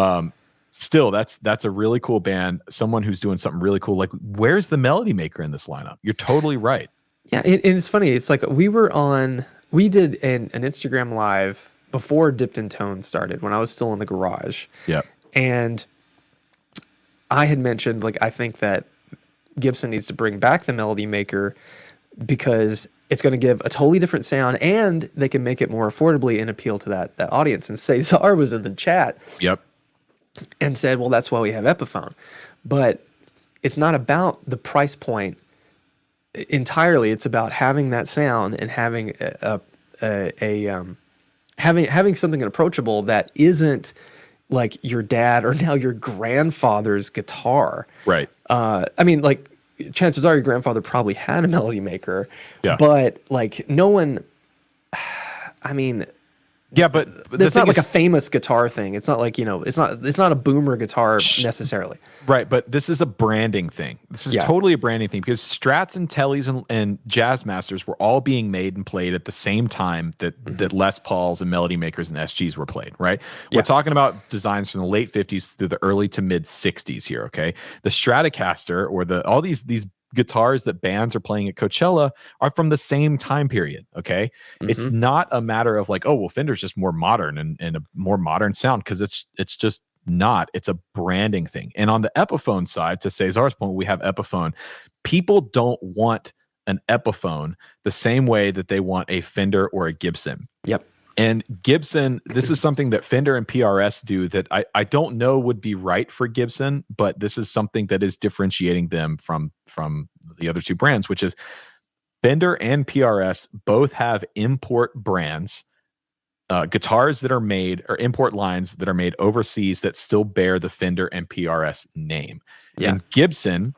Still, that's a really cool band. Someone who's doing something really cool. Like, where's the melody maker in this lineup? You're totally right. Yeah, and it's funny. It's like we did an Instagram live before Dipped in Tone started when I was still in the garage. Yeah. And I had mentioned, like, I think that Gibson needs to bring back the melody maker because it's going to give a totally different sound and they can make it more affordably and appeal to that audience. And Cesar was in the chat. Yep. And said, well, that's why we have Epiphone. But it's not about the price point entirely. It's about having that sound and having having something approachable that isn't like your dad or now your grandfather's guitar. Right. I mean, like, chances are your grandfather probably had a melody maker. Yeah. But like no one, I mean, yeah, but it's not like a famous guitar thing. It's not like, it's not a boomer guitar necessarily. Right, but this is a branding thing. This is totally a branding thing because Strats and Tellys and Jazzmasters were all being made and played at the same time that Les Pauls and Melody Makers and SGs were played, right? We're talking about designs from the late 50s through the early to mid 60s here, okay? The Stratocaster or all these guitars that bands are playing at Coachella are from the same time period. Okay. It's not a matter of like, oh, well, Fender's just more modern and a more modern sound. Cause it's just not, it's a branding thing. And on the Epiphone side, to Cesar's point, we have Epiphone. People don't want an Epiphone the same way that they want a Fender or a Gibson. Yep. And Gibson, this is something that Fender and PRS do that I don't know would be right for Gibson, but this is something that is differentiating them from the other two brands, which is Fender and PRS both have import brands, guitars that are made, or import lines that are made overseas that still bear the Fender and PRS name. Yeah. And Gibson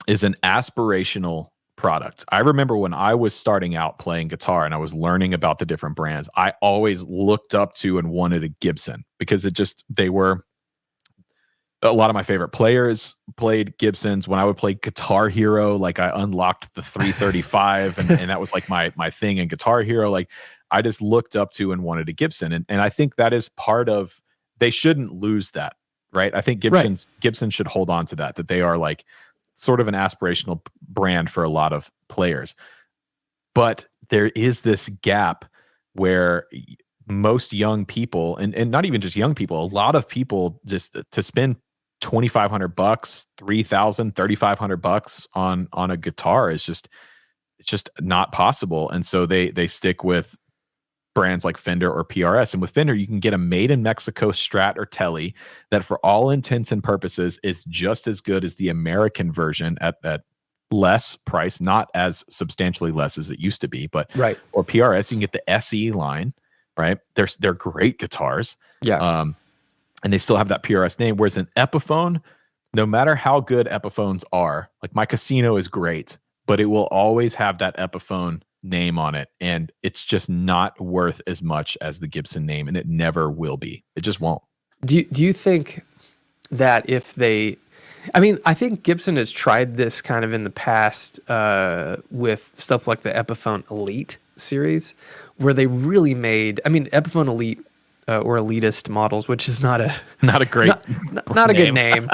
is an aspirational product. I remember when I was starting out playing guitar and I was learning about the different brands, I always looked up to and wanted a Gibson because they were a lot of my favorite players played Gibsons. When I would play Guitar Hero, like I unlocked the 335 and that was like my thing in Guitar Hero. Like I just looked up to and wanted a Gibson. And I think that is part of, they shouldn't lose that, right? I think Gibson should hold on to that they are like sort of an aspirational brand for a lot of players. But there is this gap where most young people, and not even just young people, a lot of people just to spend $2,500, $3,000, $3,500 on a guitar is just, it's just not possible. And so they stick with brands like Fender or PRS. And with Fender, you can get a made in Mexico Strat or Telly that for all intents and purposes is just as good as the American version at less price, not as substantially less as it used to be, but or PRS, you can get the SE line, right? They're great guitars. Yeah. And they still have that PRS name. Whereas an Epiphone, no matter how good Epiphones are, like my Casino is great, but it will always have that Epiphone name on it, and it's just not worth as much as the Gibson name, and it never will be. It just won't. Do you think that if they, I mean, I think Gibson has tried this kind of in the past with stuff like the Epiphone Elite series, where they really made, I mean, Epiphone Elite or elitist models, which is not a great not a good name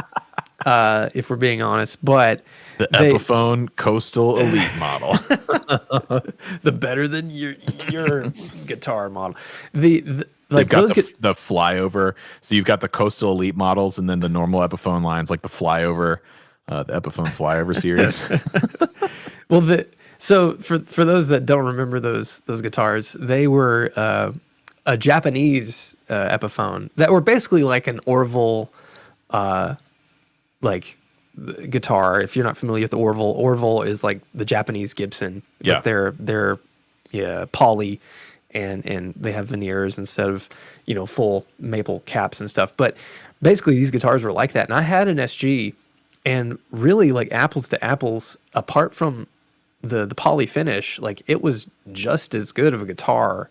if we're being honest, but the Epiphone Coastal Elite model. The better than your guitar model. They've got the flyover. So you've got the Coastal Elite models and then the normal Epiphone lines, like the flyover, the Epiphone flyover series. Well, so for those that don't remember those guitars, they were a Japanese Epiphone that were basically like an Orville, like guitar. If you're not familiar with the Orville is like the Japanese Gibson. Yeah. But they're poly and they have veneers instead of, full maple caps and stuff. But basically these guitars were like that. And I had an SG, and really like apples to apples, apart from the poly finish, like it was just as good of a guitar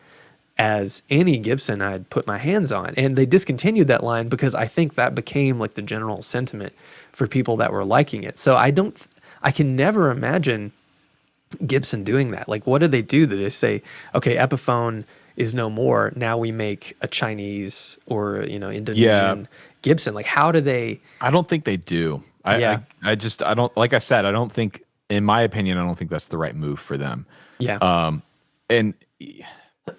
as any Gibson I'd put my hands on. And they discontinued that line because I think that became like the general sentiment for people that were liking it. So I can never imagine Gibson doing that. Like, what do they do? Do they say, okay, Epiphone is no more, now we make a Chinese or, Indonesian Gibson? Like, how do they? I don't think they do. I don't, like I said, I don't think, in my opinion, I don't think that's the right move for them. Yeah. And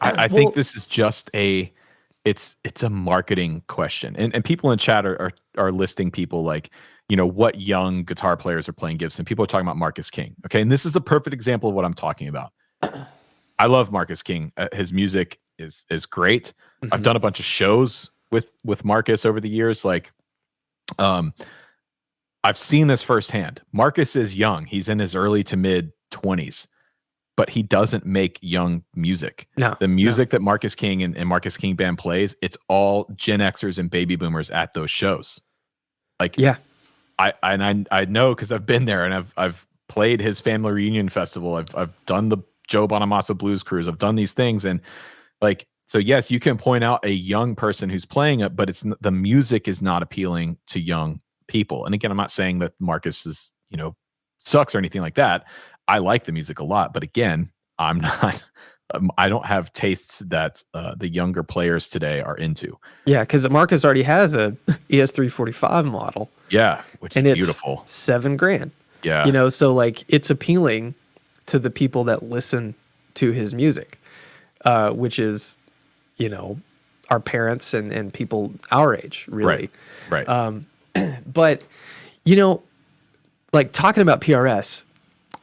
I think this is just it's a marketing question. And people in chat are listing people like, what young guitar players are playing Gibson. People are talking about Marcus King. Okay. And this is a perfect example of what I'm talking about. I love Marcus King. His music is great. Mm-hmm. I've done a bunch of shows with Marcus over the years. Like, I've seen this firsthand. Marcus is young. He's in his early to mid 20s, but he doesn't make young music. No, the music that Marcus King and Marcus King Band plays, it's all Gen Xers and baby boomers at those shows. Like, yeah, I know, because I've been there, and I've played his family reunion festival. I've done the Joe Bonamassa Blues Cruise. I've done these things, and like, so yes, you can point out a young person who's playing it, but the music is not appealing to young people. And again, I'm not saying that Marcus is, sucks or anything like that. I like the music a lot, but again, I'm not. I don't have tastes that the younger players today are into. Yeah, because Marcus already has a ES345 model. Yeah, which is beautiful. It's $7,000. Yeah, so like, it's appealing to the people that listen to his music, which is, our parents and people our age, really. Right. But like, talking about PRS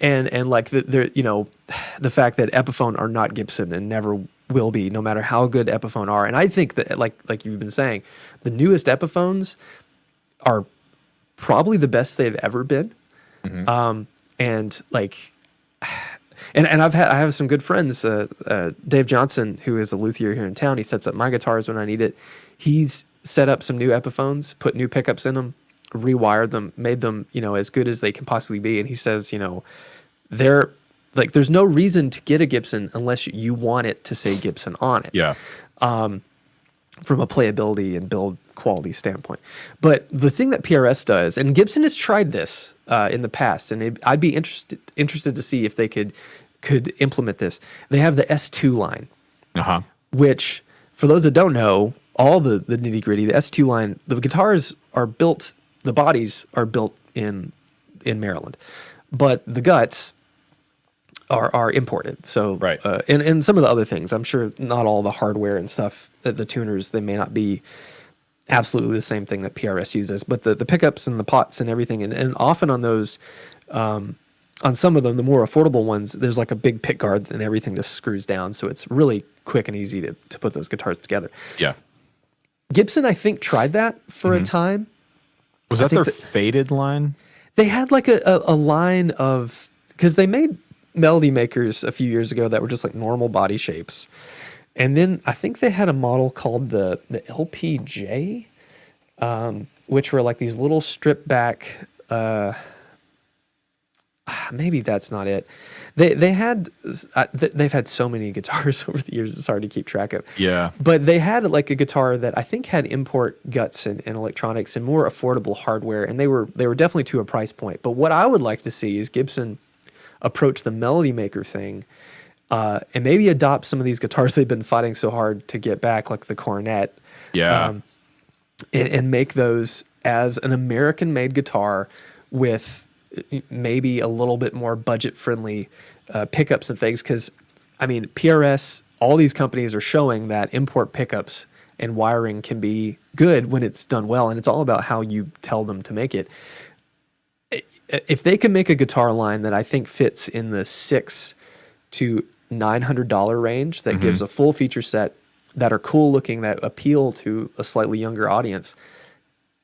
and like the fact that Epiphone are not Gibson and never will be, no matter how good Epiphone are. And I think that, like you've been saying, the newest Epiphones are probably the best they've ever been. Mm-hmm. And like, and I have some good friends. Dave Johnson, who is a luthier here in town, he sets up my guitars when I need it. He's set up some new Epiphones, put new pickups in them, rewired them, made them, as good as they can possibly be. And he says, they're like, there's no reason to get a Gibson unless you want it to say Gibson on it. Yeah. From a playability and build quality standpoint. But the thing that PRS does, and Gibson has tried this in the past, and I'd be interested to see if they could implement this. They have the S2 line, which, for those that don't know, all the nitty gritty, the S2 line, the guitars are built, the bodies are built in Maryland, but the guts are imported. So, right. And some of the other things, I'm sure not all the hardware and stuff, the tuners, they may not be absolutely the same thing that PRS uses, but the pickups and the pots and everything, and often on those, on some of them, the more affordable ones, there's like a big pick guard and everything just screws down. So it's really quick and easy to put those guitars together. Yeah. Gibson, I think, tried that for a time. Was that their faded line? They had like a line of, because they made melody makers a few years ago that were just like normal body shapes. And then I think they had a model called the LPJ, which were like these little stripped back, maybe that's not it. They've had so many guitars over the years, it's hard to keep track of. Yeah. But they had like a guitar that I think had import guts and electronics and more affordable hardware, and they were definitely to a price point. But what I would like to see is Gibson approach the melody maker thing, and maybe adopt some of these guitars they've been fighting so hard to get back, like the Cornet. Yeah. And make those as an American-made guitar with maybe a little bit more budget-friendly pickups and things. Because, I mean, PRS, all these companies are showing that import pickups and wiring can be good when it's done well, and it's all about how you tell them to make it. If they can make a guitar line that I think fits in the $600 to $900 range, that gives a full feature set, that are cool looking, that appeal to a slightly younger audience,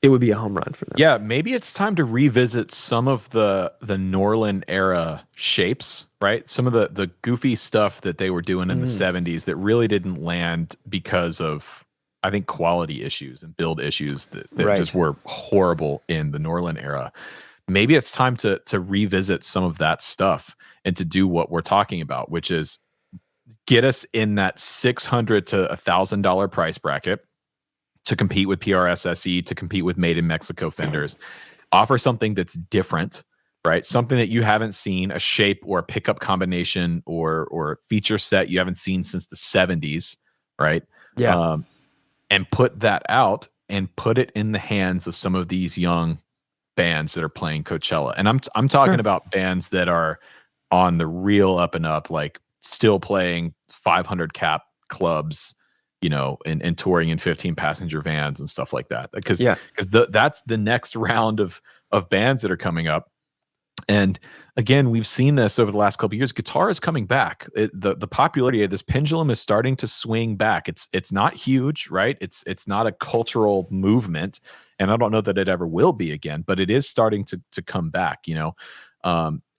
it would be a home run for them. Yeah, maybe it's time to revisit some of the Norland era shapes, right? Some of the goofy stuff that they were doing in the 70s that really didn't land because of, I think, quality issues and build issues that just were horrible in the Norland era. Maybe it's time to revisit some of that stuff and to do what we're talking about, which is get us in that $600 to $1,000 price bracket to compete with PRSSE, to compete with Made in Mexico Fenders. Offer something that's different, right? Something that you haven't seen, a shape or a pickup combination or feature set you haven't seen since the 70s, right? Yeah. And put that out and put it in the hands of some of these young bands that are playing Coachella. And I'm talking about bands that are on the real up and up, like still playing 500 cap clubs, you know, and touring in 15 passenger vans and stuff like that. Because that's the next round of bands that are coming up. And again, we've seen this over the last couple of years. Guitar is coming back. The popularity of this pendulum is starting to swing back. It's not huge, right? It's not a cultural movement, and I don't know that it ever will be again. But it is starting to come back, you know.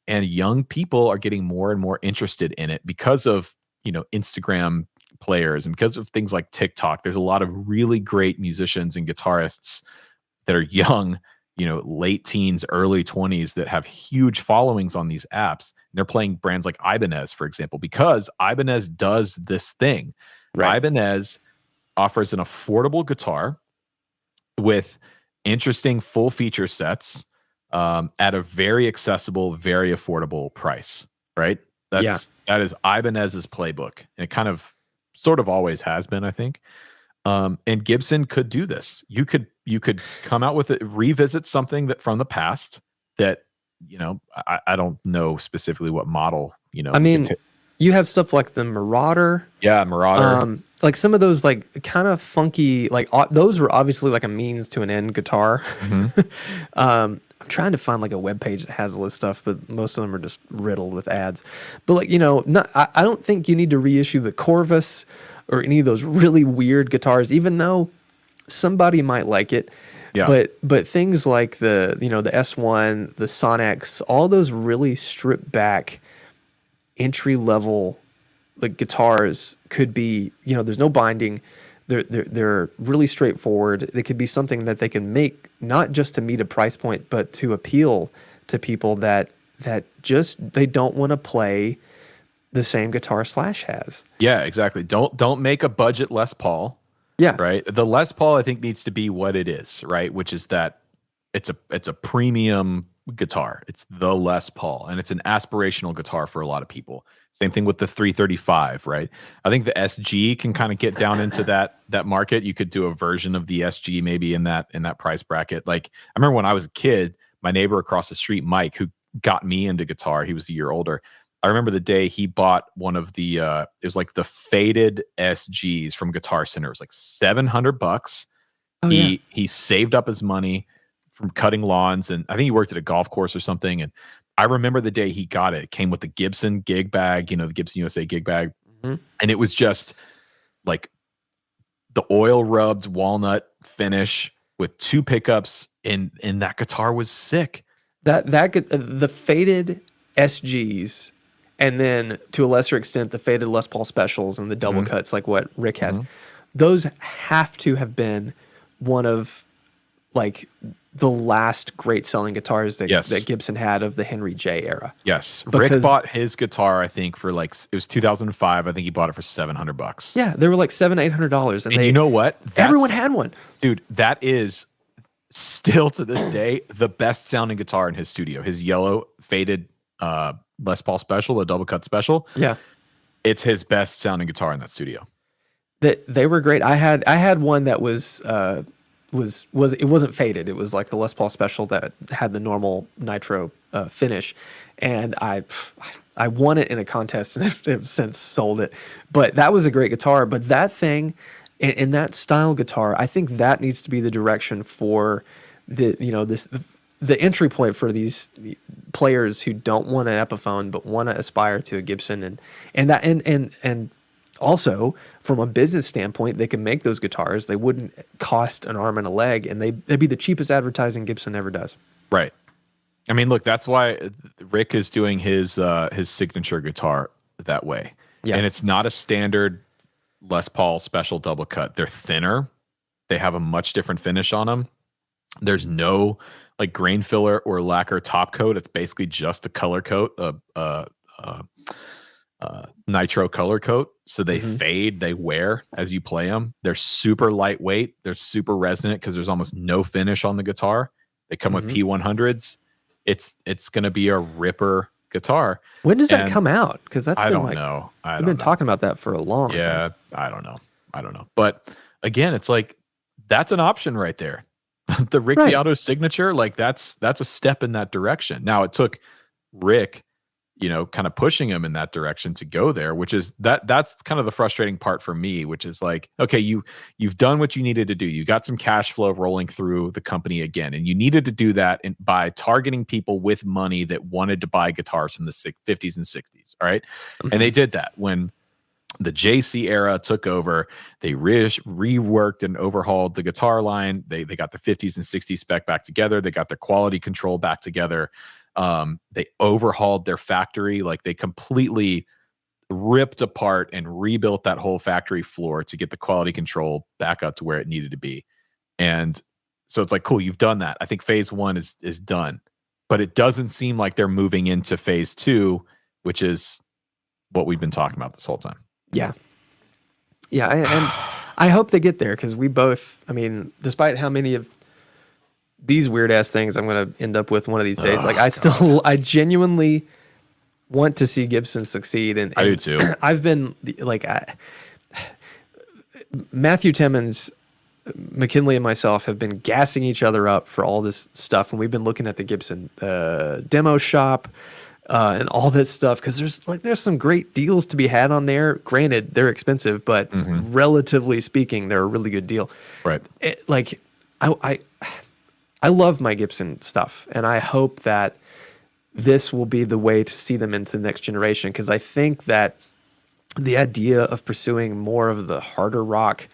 And young people are getting more and more interested in it because of, you know, Instagram players and because of things like TikTok. There's a lot of really great musicians and guitarists that are young, you know, late teens, early 20s that have huge followings on these apps. And they're playing brands like Ibanez, for example, because Ibanez does this thing. Right. Ibanez offers an affordable guitar with interesting full feature sets at a very accessible, very affordable price, right? That is Ibanez's playbook. And it kind of sort of always has been, I think. And Gibson could do this. You could come out with it, revisit something that from the past that, you know, I don't know specifically what model, you know. I mean, you have stuff like the Marauder. Yeah, Marauder. Like some of those like kind of funky, like those were obviously like a means to an end guitar. I'm trying to find like a web page that has all this stuff, but most of them are just riddled with ads. But like, you know, I don't think you need to reissue the Corvus or any of those really weird guitars, even though somebody might like it. Yeah. But things like the, you know, the S1, the Sonex, all those really stripped back entry level like guitars could be, you know, there's no binding. They're really straightforward. They could be something that they can make not just to meet a price point, but to appeal to people that just they don't want to play the same guitar Slash has. Yeah, exactly. Don't make a budget Les Paul. Yeah. Right. The Les Paul, I think, needs to be what it is, right? Which is that it's a premium guitar. It's the Les Paul, and it's an aspirational guitar for a lot of people. Same thing with the 335, right? I think the SG can kind of get down into that market. You could do a version of the SG maybe in that price bracket. Like I remember when I was a kid, my neighbor across the street, Mike, who got me into guitar, he was a year older. I remember the day he bought one of the it was like the faded SGs from Guitar Center. It was like $700. He saved up his money from cutting lawns, and I think he worked at a golf course or something. And I remember the day he got it. It came with the Gibson gig bag, you know, the Gibson USA gig bag. And it was just like the oil rubbed walnut finish with two pickups, and that guitar was sick. The faded SGs, and then to a lesser extent the faded Les Paul specials and the double cuts like what Rick has, those have to have been one of like the last great selling guitars that Gibson had of the Henry J era. Yes. Rick bought his guitar, I think, for like, it was 2005. I think he bought it for $700. Yeah. They were like $700-800. And you know what? Everyone had one. Dude, that is still to this day the best sounding guitar in his studio. His yellow faded Les Paul special, the double cut special. Yeah. It's his best sounding guitar in that studio. They were great. I had one that was it wasn't faded. It was like the Les Paul special that had the normal nitro finish, and I won it in a contest and have since sold it. But that was a great guitar. But that thing, in that style guitar, I think that needs to be the direction for the entry point for these players who don't want an Epiphone but want to aspire to a Gibson, and also, from a business standpoint, they can make those guitars. They wouldn't cost an arm and a leg, and they'd be the cheapest advertising Gibson ever does. Right. I mean, look, that's why Rick is doing his signature guitar that way. Yeah. And it's not a standard Les Paul special double cut. They're thinner. They have a much different finish on them. There's no like grain filler or lacquer top coat. It's basically just a color coat, nitro color coat, so they fade, they wear as you play them. They're super lightweight, they're super resonant because there's almost no finish on the guitar. They come with P100s. It's going to be a ripper guitar. When does that come out? Because that's been I've been talking about that for a long time. Yeah, I don't know. But again, it's like that's an option right there. The Rick Beato signature, like that's a step in that direction. Now it took Rick, kind of pushing him in that direction to go there, which is that's kind of the frustrating part for me, which is like, okay, you've done what you needed to do. You got some cash flow rolling through the company again, and you needed to do that by targeting people with money that wanted to buy guitars from the 50s and 60s. All right. And they did that when the JC era took over. They reworked and overhauled the guitar line. They got the 50s and 60s spec back together. They got their quality control back together. They overhauled their factory. Like they completely ripped apart and rebuilt that whole factory floor to get the quality control back up to where it needed to be. And so it's like, cool, you've done that. I think phase 1 is done, but it doesn't seem like they're moving into phase 2, which is what we've been talking about this whole time. Yeah. Yeah. And I hope they get there, because we both, despite how many of these weird ass things I'm going to end up with one of these days, I genuinely want to see Gibson succeed. And I do too. I've been like, Matthew Timmons, McKinley, and myself have been gassing each other up for all this stuff. And we've been looking at the Gibson demo shop, and all this stuff, because there's some great deals to be had on there. Granted, they're expensive, but relatively speaking, they're a really good deal. Right. I love my Gibson stuff, and I hope that this will be the way to see them into the next generation, because I think that the idea of pursuing more of the harder rock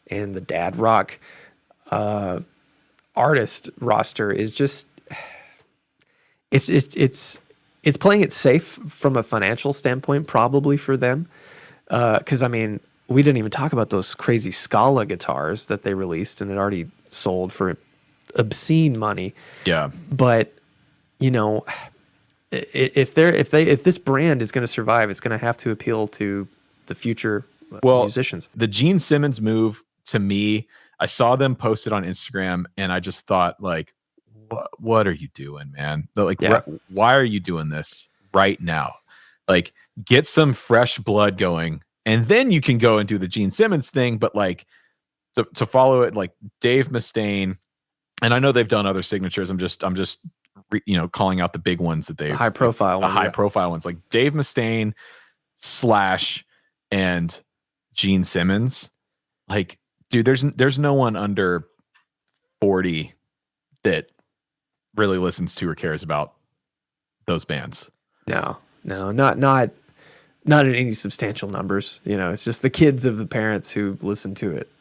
and the dad rock artist roster is just it's playing it safe from a financial standpoint, probably for them. Because, we didn't even talk about those crazy Scala guitars that they released and it already sold for obscene money. Yeah. But, if this brand is going to survive, it's going to have to appeal to the future musicians. The Gene Simmons move, to me, I saw them posted on Instagram and I just thought, like, what are you doing, man? Why are you doing this right now? Like, get some fresh blood going, and then you can go and do the Gene Simmons thing. But like, to follow it, like Dave Mustaine, and I know they've done other signatures. I'm just calling out the big ones that they've high profile ones, like Dave Mustaine, Slash, and Gene Simmons. Like, dude, there's no one under 40 that really listens to or cares about those bands. No, not in any substantial numbers. It's just the kids of the parents who listen to it,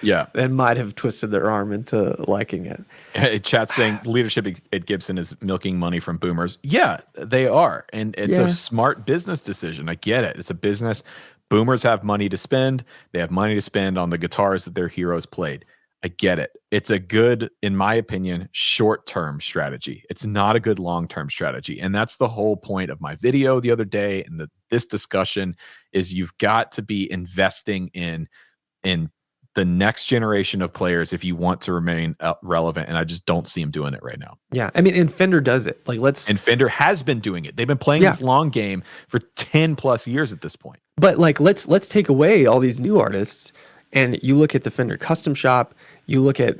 Yeah. and might have twisted their arm into liking it. Chat saying leadership at Gibson is milking money from boomers. Yeah, they are. And it's a smart business decision. I get it. It's a business. Boomers have money to spend. They have money to spend on the guitars that their heroes played. I get it. It's a good, in my opinion, short-term strategy. It's not a good long-term strategy. And that's the whole point of my video the other day and this discussion is you've got to be investing in the next generation of players if you want to remain relevant. And I just don't see him doing it right now. Yeah. And Fender does it. And Fender has been doing it. They've been playing this long game for 10 plus years at this point. But let's take away all these new artists, and you look at the Fender Custom Shop. You look at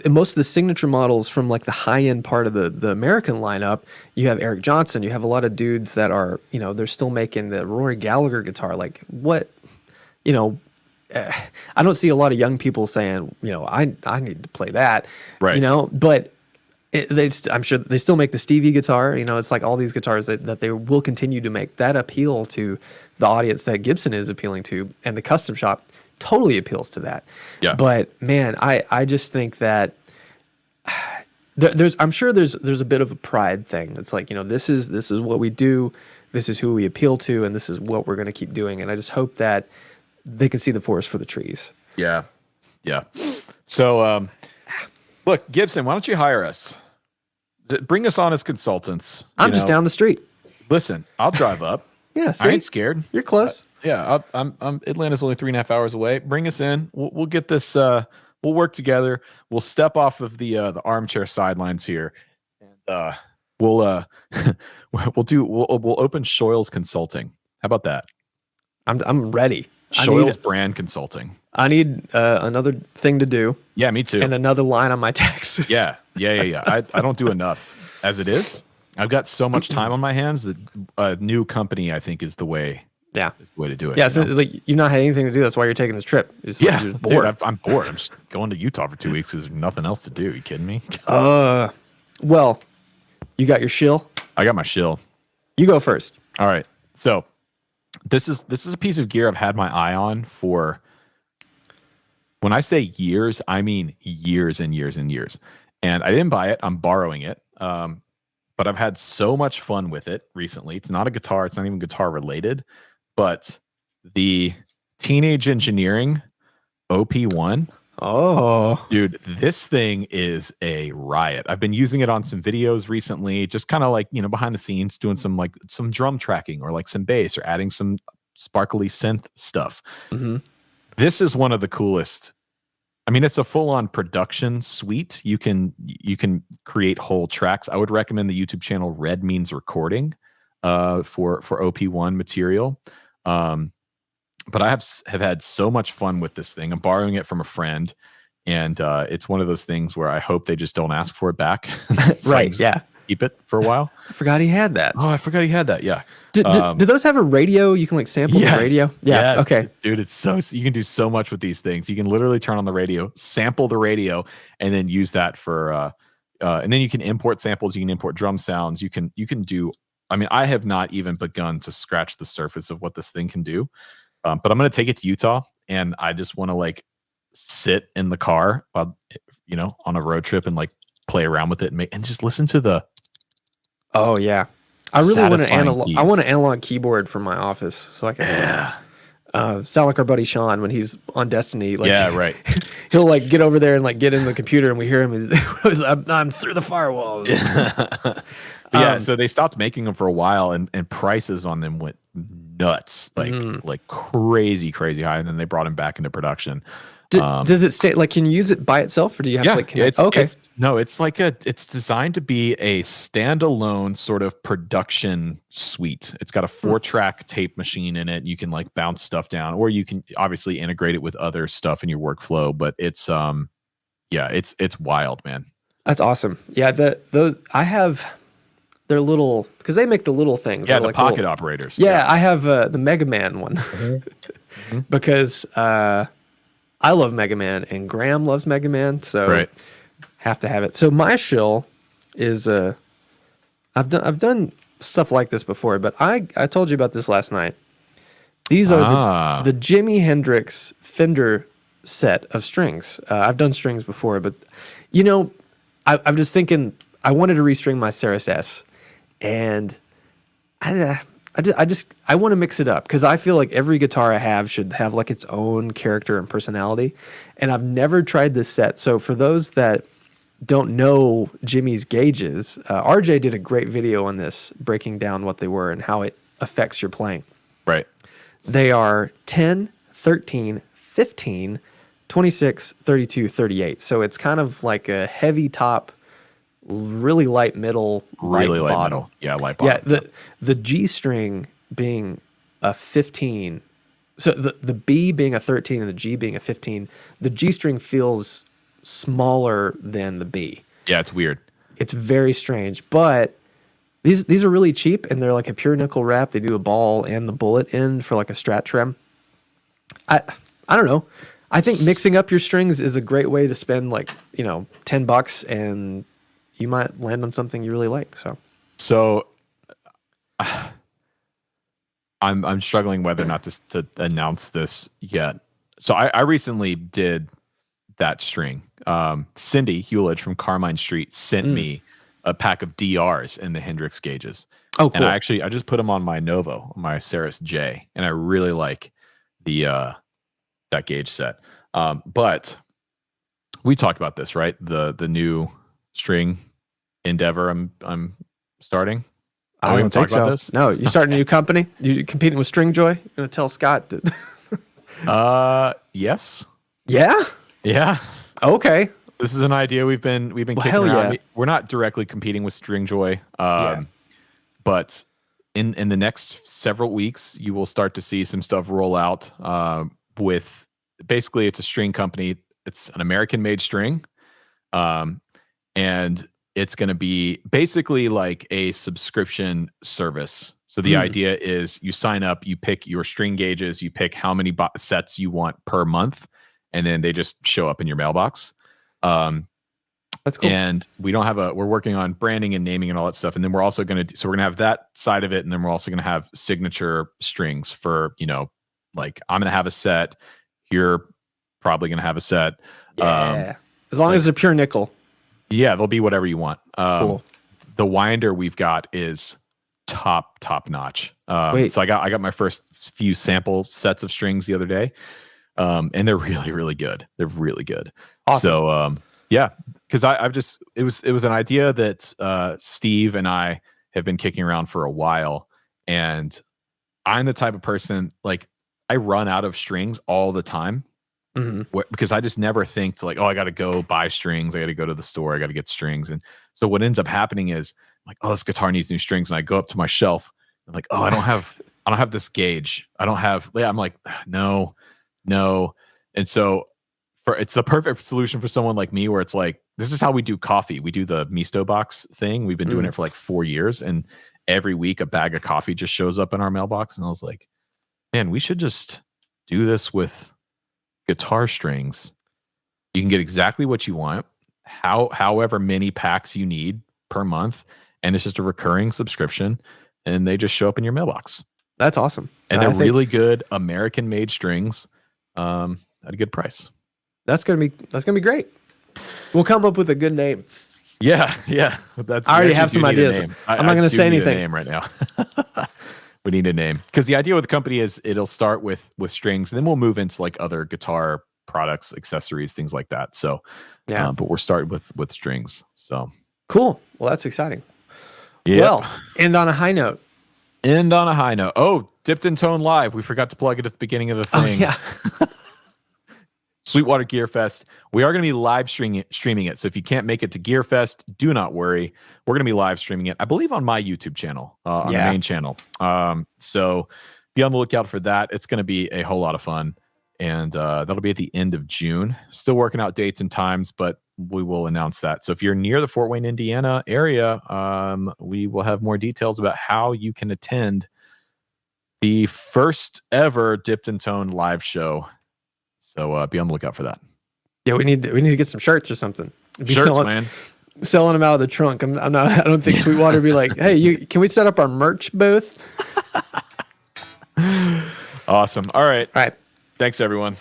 most of the signature models from like the high end part of the American lineup. You have Eric Johnson. You have a lot of dudes that are they're still making the Rory Gallagher guitar. Like what I don't see a lot of young people saying I need to play that. Right. But I'm sure they still make the Stevie guitar. It's like all these guitars that they will continue to make that appeal to the audience that Gibson is appealing to, and the Custom Shop totally appeals to that. Yeah. But man, I just think that I'm sure there's a bit of a pride thing. It's like, this is what we do, this is who we appeal to, and this is what we're going to keep doing. And I just hope that they can see the forest for the trees. Yeah. Yeah. So, look, Gibson, why don't you hire us? Bring us on as consultants. I'm just down the street. Listen, I'll drive up. Yeah, I see? ain't scared. You're close. Yeah, I'm Atlanta's only 3.5 hours away. Bring us in. We'll get this. We'll work together. We'll step off of the armchair sidelines here, and we'll we'll open Shoyle's Consulting. How about that? I'm ready. Shoyle's brand consulting. I need another thing to do. Yeah, me too. And another line on my taxes. Yeah. I don't do enough as it is. I've got so much time on my hands that a new company, I think, is the way. Yeah, is the way to do it. Yeah, so like you've not had anything to do. That's why you're taking this trip. Yeah, you're bored. Dude, I'm bored. I'm just going to Utah for 2 weeks because there's nothing else to do. You kidding me? Well, you got your shill. I got my shill. You go first. All right. So this is a piece of gear I've had my eye on for. When I say years, I mean years and years and years. And I didn't buy it. I'm borrowing it. But I've had so much fun with it recently. It's not a guitar. It's not even guitar related. But the Teenage Engineering OP1. Oh, dude, this thing is a riot. I've been using it on some videos recently, just kind of like, behind the scenes, doing some drum tracking or like some bass or adding some sparkly synth stuff. Mm-hmm. This is one of the coolest. I mean, it's a full-on production suite. You can create whole tracks. I would recommend the YouTube channel Red Means Recording for OP1 material. But I have had so much fun with this thing. I'm borrowing it from a friend, and it's one of those things where I hope they just don't ask for it back. So right? Yeah. Keep it for a while. I forgot he had that. Oh, I forgot he had that. Yeah. Do those have a radio? You can like sample the radio? Yeah. Yes, okay. Dude, you can do so much with these things. You can literally turn on the radio, sample the radio, and then use that for and then you can import samples, you can import drum sounds, you can do. I mean, I have not even begun to scratch the surface of what this thing can do. But I'm going to take it to Utah, and I just want to like sit in the car while, on a road trip and like play around with it and just listen to the. Oh yeah, I really want an analog. Keys. I want an analog keyboard for my office so I can sound like our buddy Sean when he's on Destiny. Like, yeah, right. He'll like get over there and like get in the computer, and we hear him. I'm through the firewall. Yeah, so they stopped making them for a while, and prices on them went nuts, like crazy high, and then they brought them back into production. Does it stay like? Can you use it by itself, or do you have to like connect? It's designed to be a standalone sort of production suite. It's got a 4-track tape machine in it. You can like bounce stuff down, or you can obviously integrate it with other stuff in your workflow. But it's it's wild, man. That's awesome. Yeah, those I have. They're little because they make the little things. Yeah, the like pocket operators. Yeah, I have the Mega Man one because I love Mega Man and Graham loves Mega Man, so have to have it. So my shill is I've done stuff like this before, but I told you about this last night. These are the Jimi Hendrix Fender set of strings. I've done strings before, but I'm just thinking I wanted to restring my Ceres S. And I want to mix it up because I feel like every guitar I have should have like its own character and personality. And I've never tried this set. So for those that don't know Jimmy's gauges, RJ did a great video on this, breaking down what they were and how it affects your playing. Right. They are 10, 13, 15, 26, 32, 38. So it's kind of like a heavy top, really light middle, really light bottom. middle. Yeah, light bottom. Yeah, the G string being a 15, so the B being a 13 and the G being a 15, the G string feels smaller than the B. Yeah, it's weird. It's very strange, but these are really cheap and they're like a pure nickel wrap. They do a ball and the bullet end for like a Strat trim. I don't know. I think mixing up your strings is a great way to spend like, $10 and you might land on something you really like. So I'm struggling whether or not to announce this yet. So I recently did that string. Cindy Hewledge from Carmine Street sent me a pack of DRs in the Hendrix gauges. Oh, cool. And I just put them on my Novo, on my Ceres J, and I really like the that gauge set. But we talked about this, right? The new string endeavor I'm starting. I we don't talk think about so. this? No, you starting a new company? You competing with Stringjoy? You're gonna tell Scott that? Yes. Yeah. Yeah. Okay. This is an idea we've been kicking hell around. yeah. We're not directly competing with Stringjoy, but in the next several weeks, you will start to see some stuff roll out with basically it's a string company. It's an American-made string, and it's going to be basically like a subscription service. So the idea is you sign up, you pick your string gauges, you pick how many sets you want per month, and then they just show up in your mailbox. That's cool. And we're working on branding and naming and all that stuff. And then we're also going to, so we're going to have that side of it. And then we're also going to have signature strings for, like I'm going to have a set. You're probably going to have a set. Yeah. As long as it's a pure nickel. Yeah, they'll be whatever you want. Cool. The winder we've got is top notch. So I got my first few sample sets of strings the other day. And they're really, really good. They're really good. Awesome. So, yeah, because it was an idea that Steve and I have been kicking around for a while. And I'm the type of person, like, I run out of strings all the time. Because I just never think to like, oh, I got to go buy strings. I got to go to the store. I got to get strings. And so what ends up happening is like, oh, this guitar needs new strings. And I go up to my shelf. I'm like, oh, I don't have this gauge. I'm like, no. And so it's the perfect solution for someone like me where it's like, this is how we do coffee. We do the Misto box thing. We've been doing it for like 4 years. And every week a bag of coffee just shows up in our mailbox. And I was like, man, we should just do this with guitar strings. You can get exactly what you want, however many packs you need per month, and it's just a recurring subscription, and they just show up in your mailbox. That's awesome. And they're really good American-made strings at a good price. That's gonna be great. We'll come up with a good name. Yeah. I already have some ideas. I'm not going to say anything. Name right now. We need a name because the idea with the company is it'll start with strings, and then we'll move into like other guitar products, accessories, things like that. So, yeah, but we're starting with strings. So cool. Well, that's exciting. Yeah. Well, end on a high note. Oh, Dipped in Tone Live. We forgot to plug it at the beginning of the thing. Oh, yeah. Sweetwater Gear Fest. We are going to be live streaming it. So if you can't make it to Gear Fest, do not worry. We're going to be live streaming it, I believe, on my YouTube channel, on the main channel. So be on the lookout for that. It's going to be a whole lot of fun. And that'll be at the end of June. Still working out dates and times, but we will announce that. So if you're near the Fort Wayne, Indiana area, we will have more details about how you can attend the first ever Dipped in Tone live show. So be on the lookout for that. Yeah, we need to get some shirts or something. Shirts, man. Selling them out of the trunk. I don't think Sweetwater would be like, hey, can we set up our merch booth? Awesome. All right. All right. Thanks, everyone.